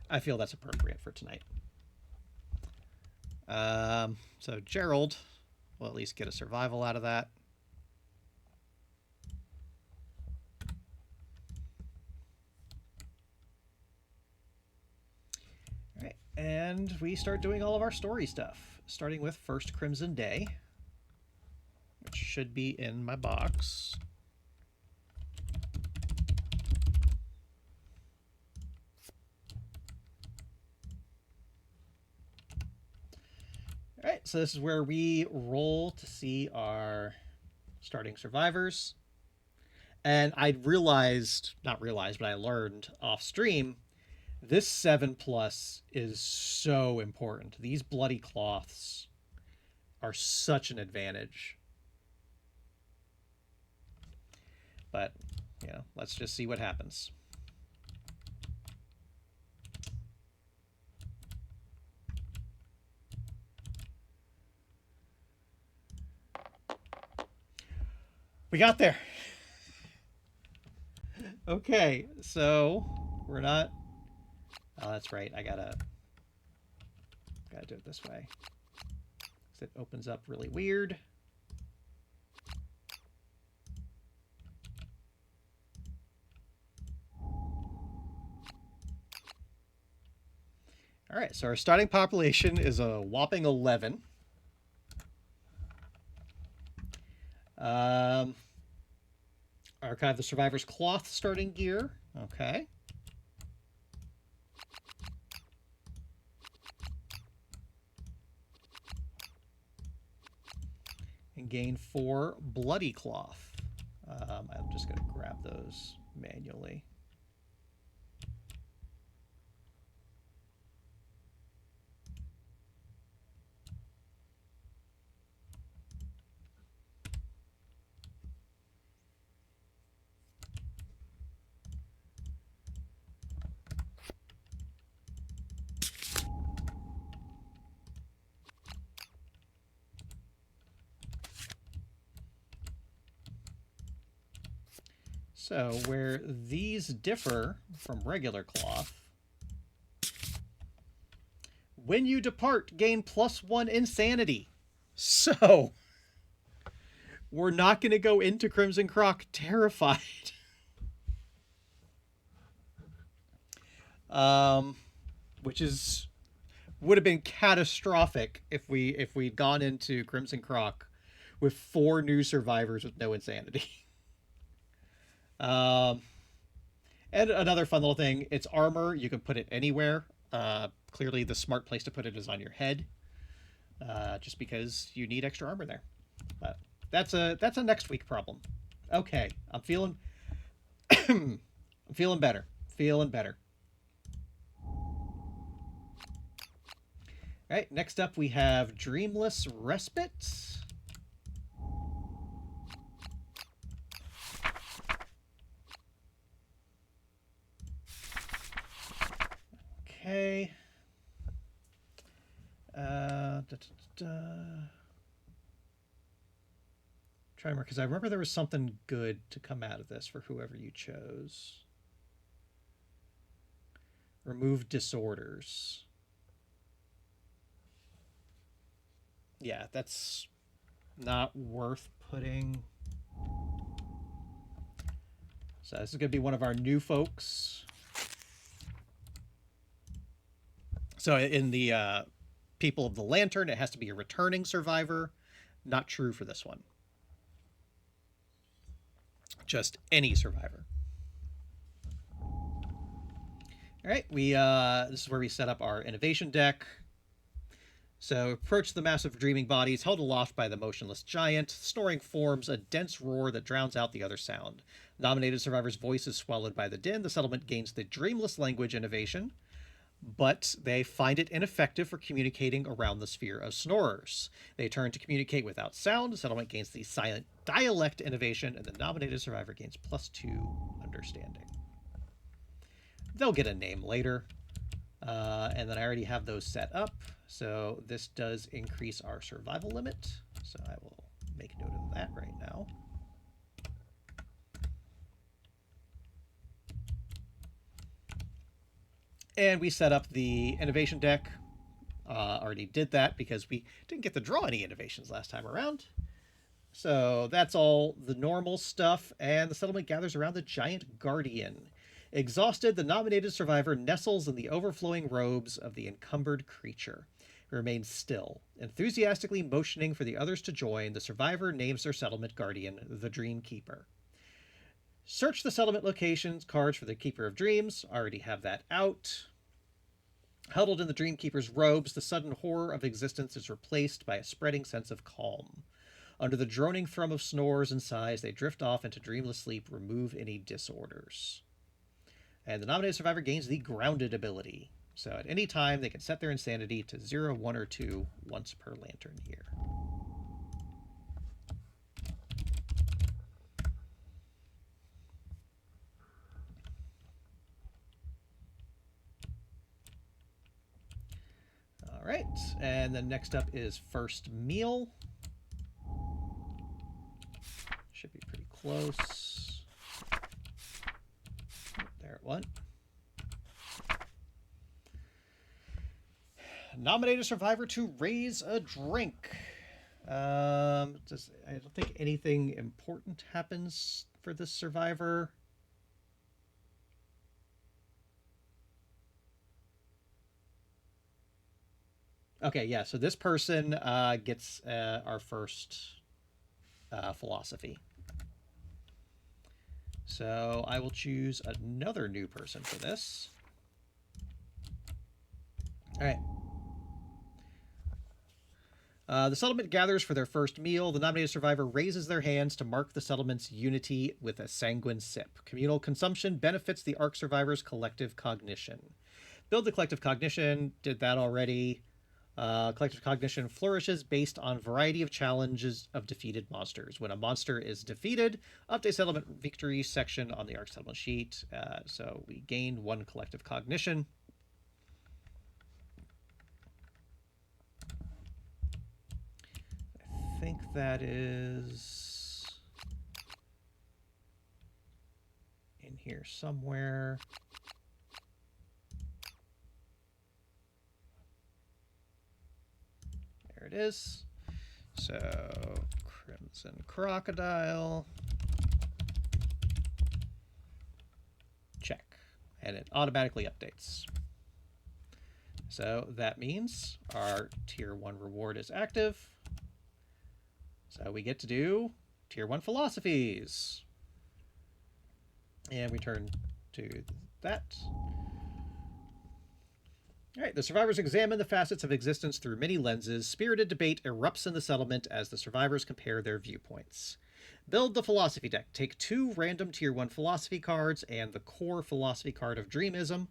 I feel that's appropriate for tonight. So Gerald will at least get a survival out of that. All right, and we start doing all of our story stuff, starting with First Crimson Day, which should be in my box. All right, so this is where we roll to see our starting survivors. And I I learned off stream, this 7+ is so important. These bloody cloths are such an advantage. But, you know, let's just see what happens. We got there. Okay, so we're not. Oh, that's right. I gotta do it this way. It opens up really weird. All right, so our starting population is a whopping 11. Archive the survivor's cloth starting gear. Okay. And gain 4 bloody cloth. I'm just going to grab those manually. So where these differ from regular cloth, when you depart, gain +1 insanity. So we're not going to go into Crimson Croc terrified. Which would have been catastrophic if we'd gone into Crimson Croc with 4 new survivors with no insanity. And another fun little thing, it's armor. You can put it anywhere. Clearly, the smart place to put it is on your head, just because you need extra armor there. But that's a next week problem. Okay, I'm feeling I'm feeling better. Feeling better. All right, next up we have Dreamless Respite. Okay. Try more, because I remember there was something good to come out of this for whoever you chose. Remove disorders. Yeah, that's not worth putting. So this is going to be one of our new folks. So in the People of the Lantern, it has to be a returning survivor. Not true for this one. Just any survivor. All right, this is where we set up our innovation deck. So approach the massive dreaming bodies held aloft by the motionless giant. Snoring forms a dense roar that drowns out the other sound. Nominated survivors' voice is swallowed by the din. The settlement gains the dreamless language innovation, but they find it ineffective for communicating around the sphere of snorers. They turn to communicate without sound. The settlement gains the silent dialect innovation, and the nominated survivor gains +2 understanding. They'll get a name later. And then I already have those set up. So this does increase our survival limit. So I will make note of that right now. And we set up the innovation deck. Already did that because we didn't get to draw any innovations last time around. So that's all the normal stuff. And the settlement gathers around the giant guardian. Exhausted, the nominated survivor nestles in the overflowing robes of the encumbered creature. It remains still. Enthusiastically motioning for the others to join, the survivor names their settlement guardian the Dream Keeper. Search the settlement locations cards for the Keeper of Dreams. Already have that out. Huddled in the Dream Keeper's robes, the sudden horror of existence is replaced by a spreading sense of calm. Under the droning thrum of snores and sighs, they drift off into dreamless sleep. Remove any disorders. And the nominated survivor gains the Grounded ability. So at any time, they can set their insanity to 0, 1, or 2 once per lantern year. All right, and then next up is First Meal. Should be pretty close. There it went. Nominate a survivor to raise a drink. I don't think anything important happens for this survivor. Okay, yeah, so this person gets our first philosophy. So I will choose another new person for this. All right. The settlement gathers for their first meal. The nominated survivor raises their hands to mark the settlement's unity with a sanguine sip. Communal consumption benefits the ARC survivors' collective cognition. Build the collective cognition. Did that already. Collective cognition flourishes based on variety of challenges of defeated monsters. When a monster is defeated, update settlement victory section on the ARC settlement sheet. So we gained 1 collective cognition. I think that is in here somewhere. There it is. So Crimson Crocodile. Check. And it automatically updates. So that means our tier 1 reward is active. So we get to do tier 1 philosophies. And we turn do that. All right, the survivors examine the facets of existence through many lenses. Spirited debate erupts in the settlement as the survivors compare their viewpoints. Build the philosophy deck. Take 2 random tier 1 philosophy cards and the core philosophy card of dreamism.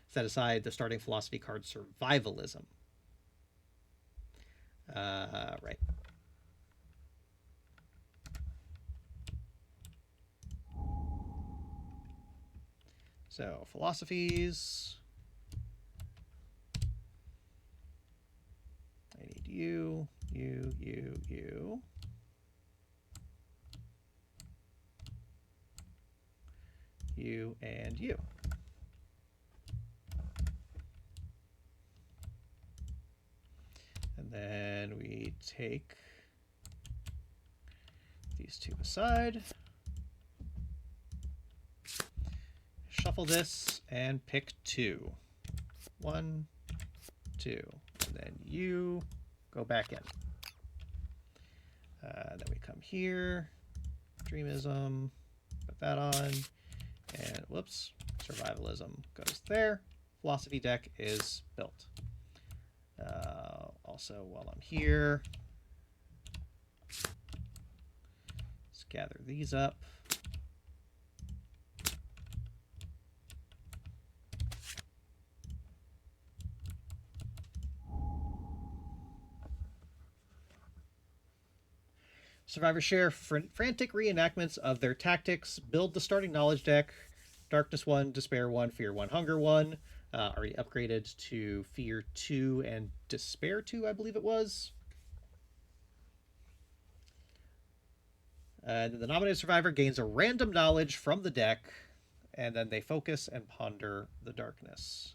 Set aside the starting philosophy card survivalism. Right. So, philosophies. I need you, you, you. You and you. And then we take these 2 aside. Shuffle this and pick 2. 1, 2. And then you go back in. Then we come here. Dreamism. Put that on. And whoops. Survivalism goes there. Philosophy deck is built. Also, while I'm here, let's gather these up. Survivors share frantic reenactments of their tactics. Build the starting knowledge deck. Darkness 1, Despair 1, Fear 1, Hunger 1. Already upgraded to Fear 2 and Despair 2, I believe it was. And then the nominated survivor gains a random knowledge from the deck, and then they focus and ponder the darkness.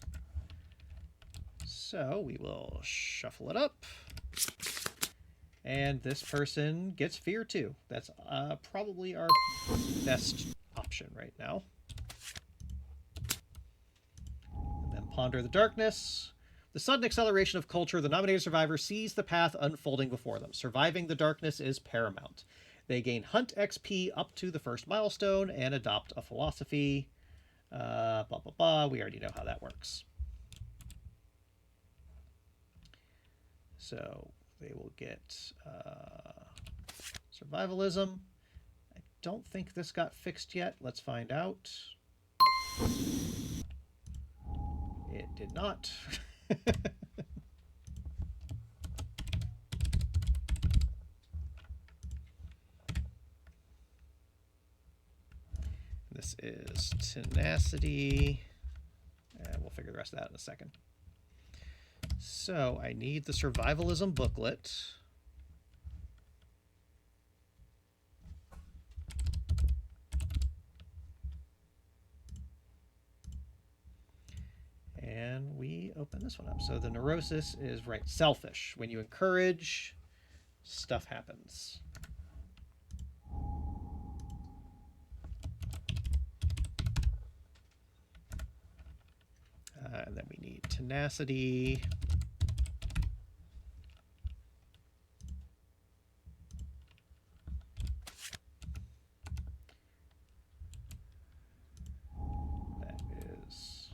So we will shuffle it up. And this person gets Fear 2. That's probably our best option right now. And then Ponder the Darkness. The sudden acceleration of culture, the nominated survivor sees the path unfolding before them. Surviving the darkness is paramount. They gain Hunt XP up to the first milestone and adopt a philosophy. We already know how that works. So they will get survivalism. I don't think this got fixed yet. Let's find out. It did not. This is tenacity. And we'll figure the rest of that in a second. So I need the survivalism booklet. And we open this one up. So the neurosis is, right, selfish. When you encourage, stuff happens. And then we need tenacity. That is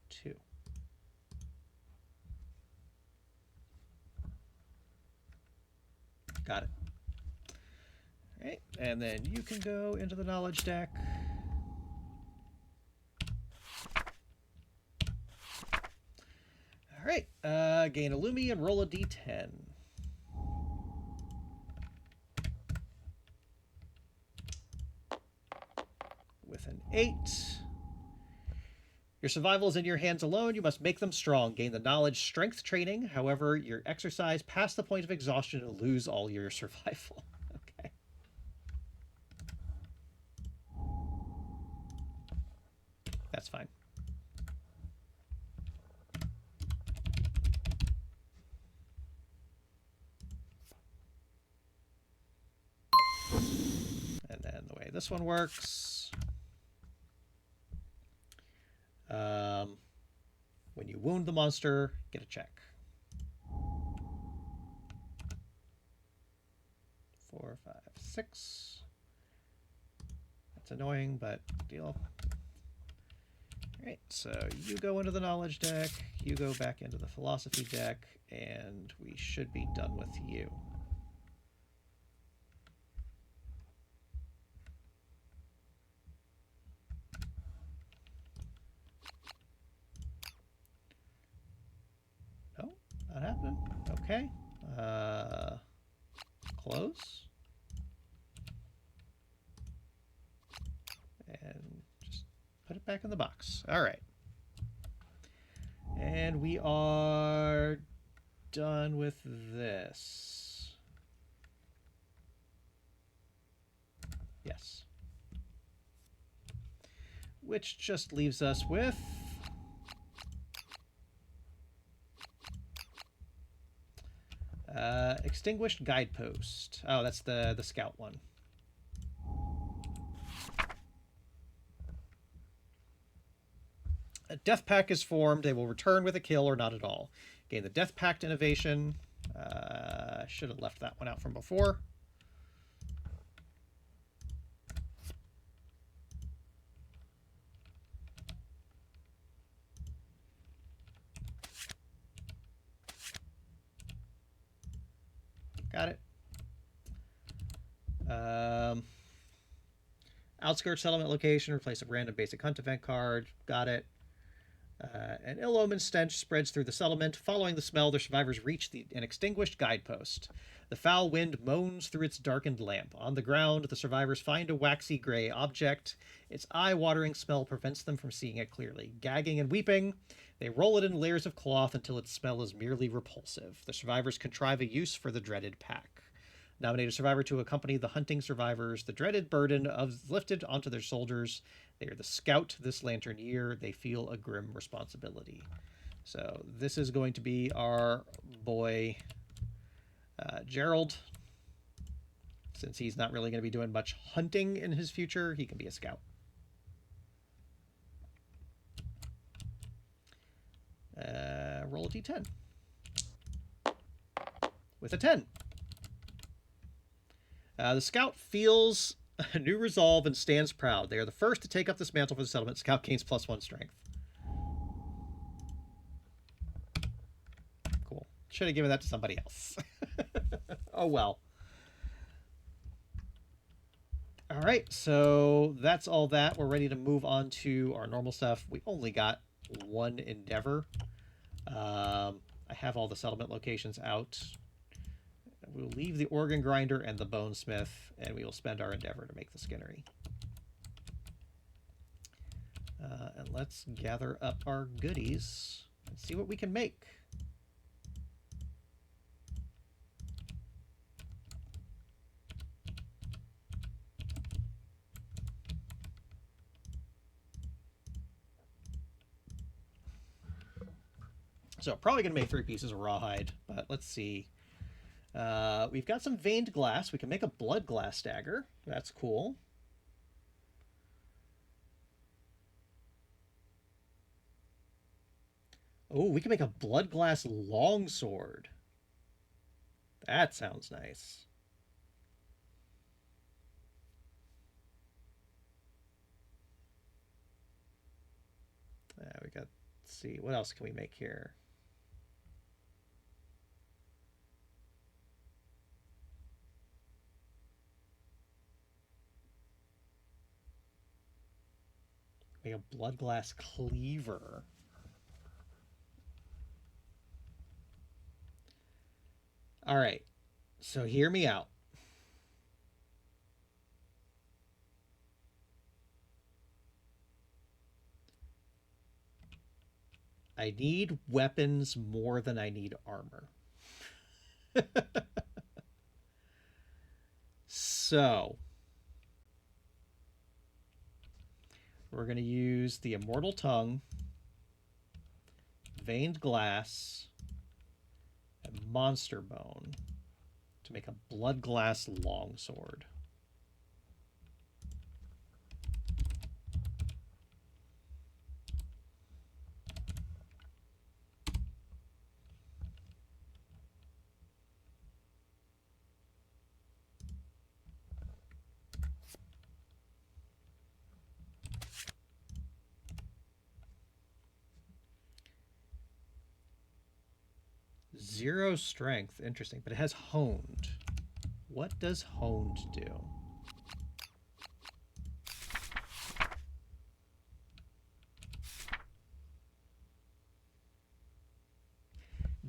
2. Got it. All right, and then you can go into the knowledge deck. All right, gain a Lumi and roll a d10. With an 8. Your survival is in your hands alone. You must make them strong. Gain the knowledge strength training. However, your exercise past the point of exhaustion and lose all your survival. Okay. That's fine. And then the way this one works, when you wound the monster, get a check. 4, 5, 6. It's annoying, but deal. Alright, so you go into the knowledge deck, you go back into the philosophy deck, and we should be done with you. No, not happening. Okay. Close. And just put it back in the box. All right. And we are done with this. Yes. Which just leaves us with extinguished guidepost. Oh, that's the scout one. A death pact is formed. They will return with a kill or not at all. Gain the death pact innovation. Should have left that one out from before. Got it. Outskirts settlement location. Replace a random basic hunt event card. Got it. An ill-omened stench spreads through the settlement. Following the smell, the survivors reach an extinguished guidepost. The foul wind moans through its darkened lamp. On the ground, the survivors find a waxy gray object. Its eye-watering smell prevents them from seeing it clearly. Gagging and weeping, they roll it in layers of cloth until its smell is merely repulsive. The survivors contrive a use for the dreaded pack. Nominate a survivor to accompany the hunting survivors. The dreaded burden of lifted onto their shoulders. They are the scout this lantern year. They feel a grim responsibility. So this is going to be our boy Gerald. Since he's not really going to be doing much hunting in his future, he can be a scout. Roll a d10. With a 10. The scout feels a new resolve and stands proud. They are the first to take up this mantle for the settlement. Scout gains +1 strength. Cool. Should have given that to somebody else. Oh well. All right, so that's all that. We're ready to move on to our normal stuff. We only got one endeavor. I have all the settlement locations out. We'll leave the organ grinder and the bonesmith, and we will spend our endeavor to make the skinnery. And let's gather up our goodies and see what we can make. So probably going to make 3 pieces of rawhide, but let's see. We've got some veined glass. We can make a blood glass dagger. That's cool. Oh, we can make a blood glass longsword. That sounds nice. We got, let's see, what else can we make here? Make a blood glass cleaver. All right, so hear me out. I need weapons more than I need armor. So we're going to use the Immortal Tongue, Veined Glass, and Monster Bone to make a Blood Glass Longsword. 0 strength. Interesting. But it has honed. What does honed do?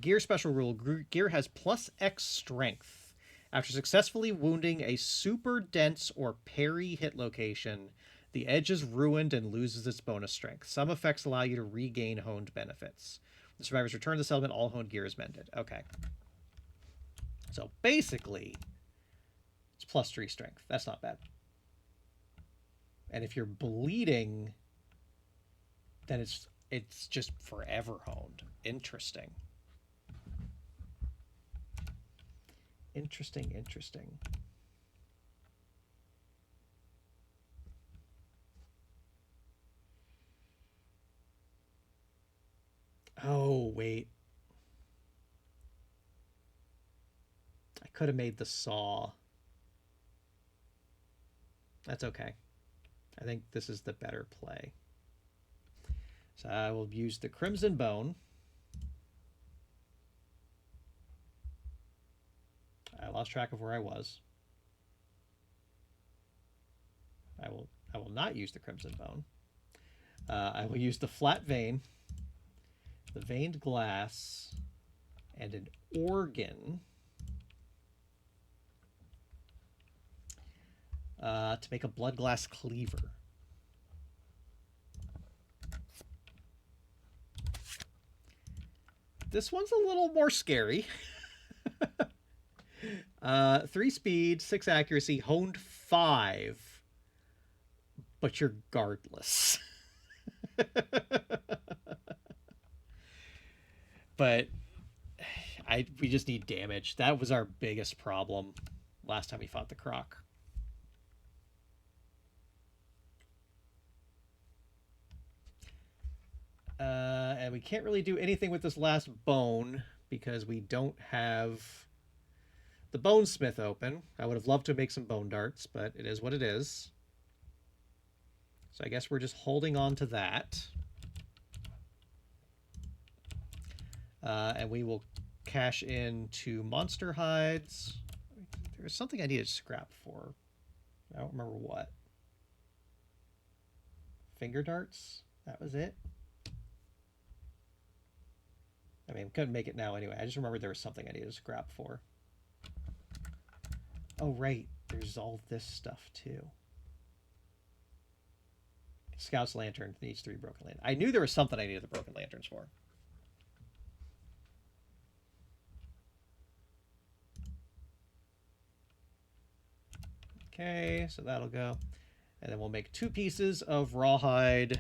Gear special rule. Gear has plus X strength. After successfully wounding a super dense or parry hit location, the edge is ruined and loses its bonus strength. Some effects allow you to regain honed benefits. The survivors return to the settlement, all honed gear is mended. Okay. So basically, it's plus 3 strength. That's not bad. And if you're bleeding, then it's just forever honed. Interesting. Interesting. Oh, wait. I could have made the saw. That's okay. I think this is the better play. So I will use the Crimson Bone. I lost track of where I was. I will not use the Crimson Bone. I will use the Flat Vein, the Veined Glass, and an Organ to make a Blood Glass Cleaver. This one's a little more scary. 3 speed, 6 accuracy, honed 5, but you're guardless. But we just need damage. That was our biggest problem last time we fought the Croc. And we can't really do anything with this last bone because we don't have the Bone Smith open. I would have loved to make some bone darts, but it is what it is. So I guess we're just holding on to that. And we will cash in to monster hides. There was something I needed scrap for. I don't remember what. Finger darts? That was it? I mean, couldn't make it now anyway. I just remembered there was something I needed scrap for. Oh, right. There's all this stuff, too. Scout's Lantern needs 3 broken lanterns. I knew there was something I needed the broken lanterns for. Okay, so that'll go. And then we'll make 2 pieces of rawhide.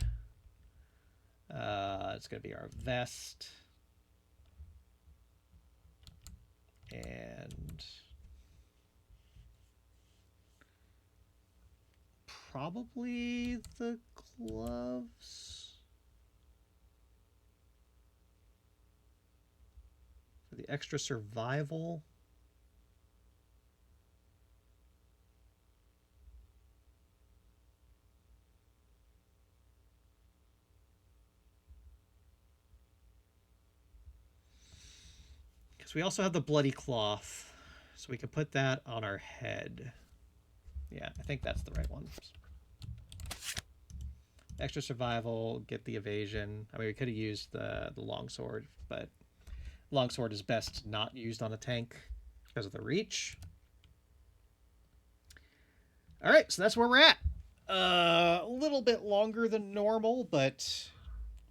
It's going to be our vest. And probably the gloves for the extra survival. We also have the bloody cloth, so we can put that on our head. Yeah, I think that's the right one. Extra survival, get the evasion. I mean, we could have used the longsword, but longsword is best not used on a tank because of the reach. All right, so that's where we're at. A little bit longer than normal, but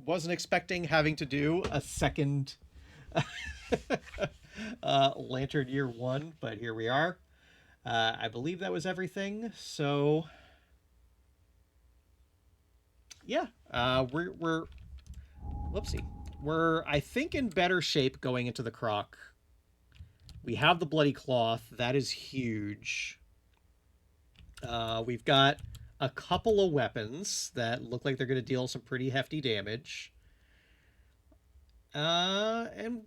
wasn't expecting having to do a second Lantern Year 1, but here we are. I believe that was everything. So yeah, we're whoopsie. We're, I think, in better shape going into the Croc. We have the bloody cloth. That is huge. We've got a couple of weapons that look like they're going to deal some pretty hefty damage. And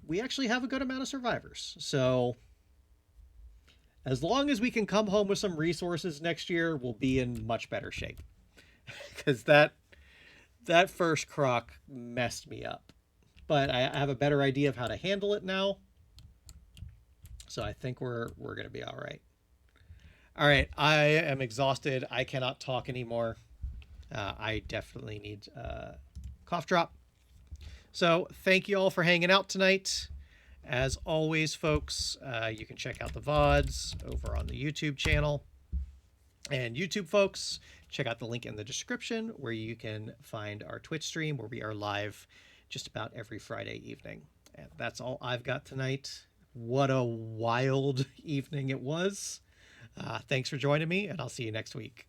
we actually have a good amount of survivors. So as long as we can come home with some resources next year, we'll be in much better shape. Because that first Croc messed me up. but I have a better idea of how to handle it now. So I think we're gonna be all right. All right, I am exhausted. I cannot talk anymore. I definitely need a cough drop. So thank you all for hanging out tonight. As always, folks, you can check out the VODs over on the YouTube channel. And YouTube folks, check out the link in the description where you can find our Twitch stream where we are live just about every Friday evening. And that's all I've got tonight. What a wild evening it was. Thanks for joining me, and I'll see you next week.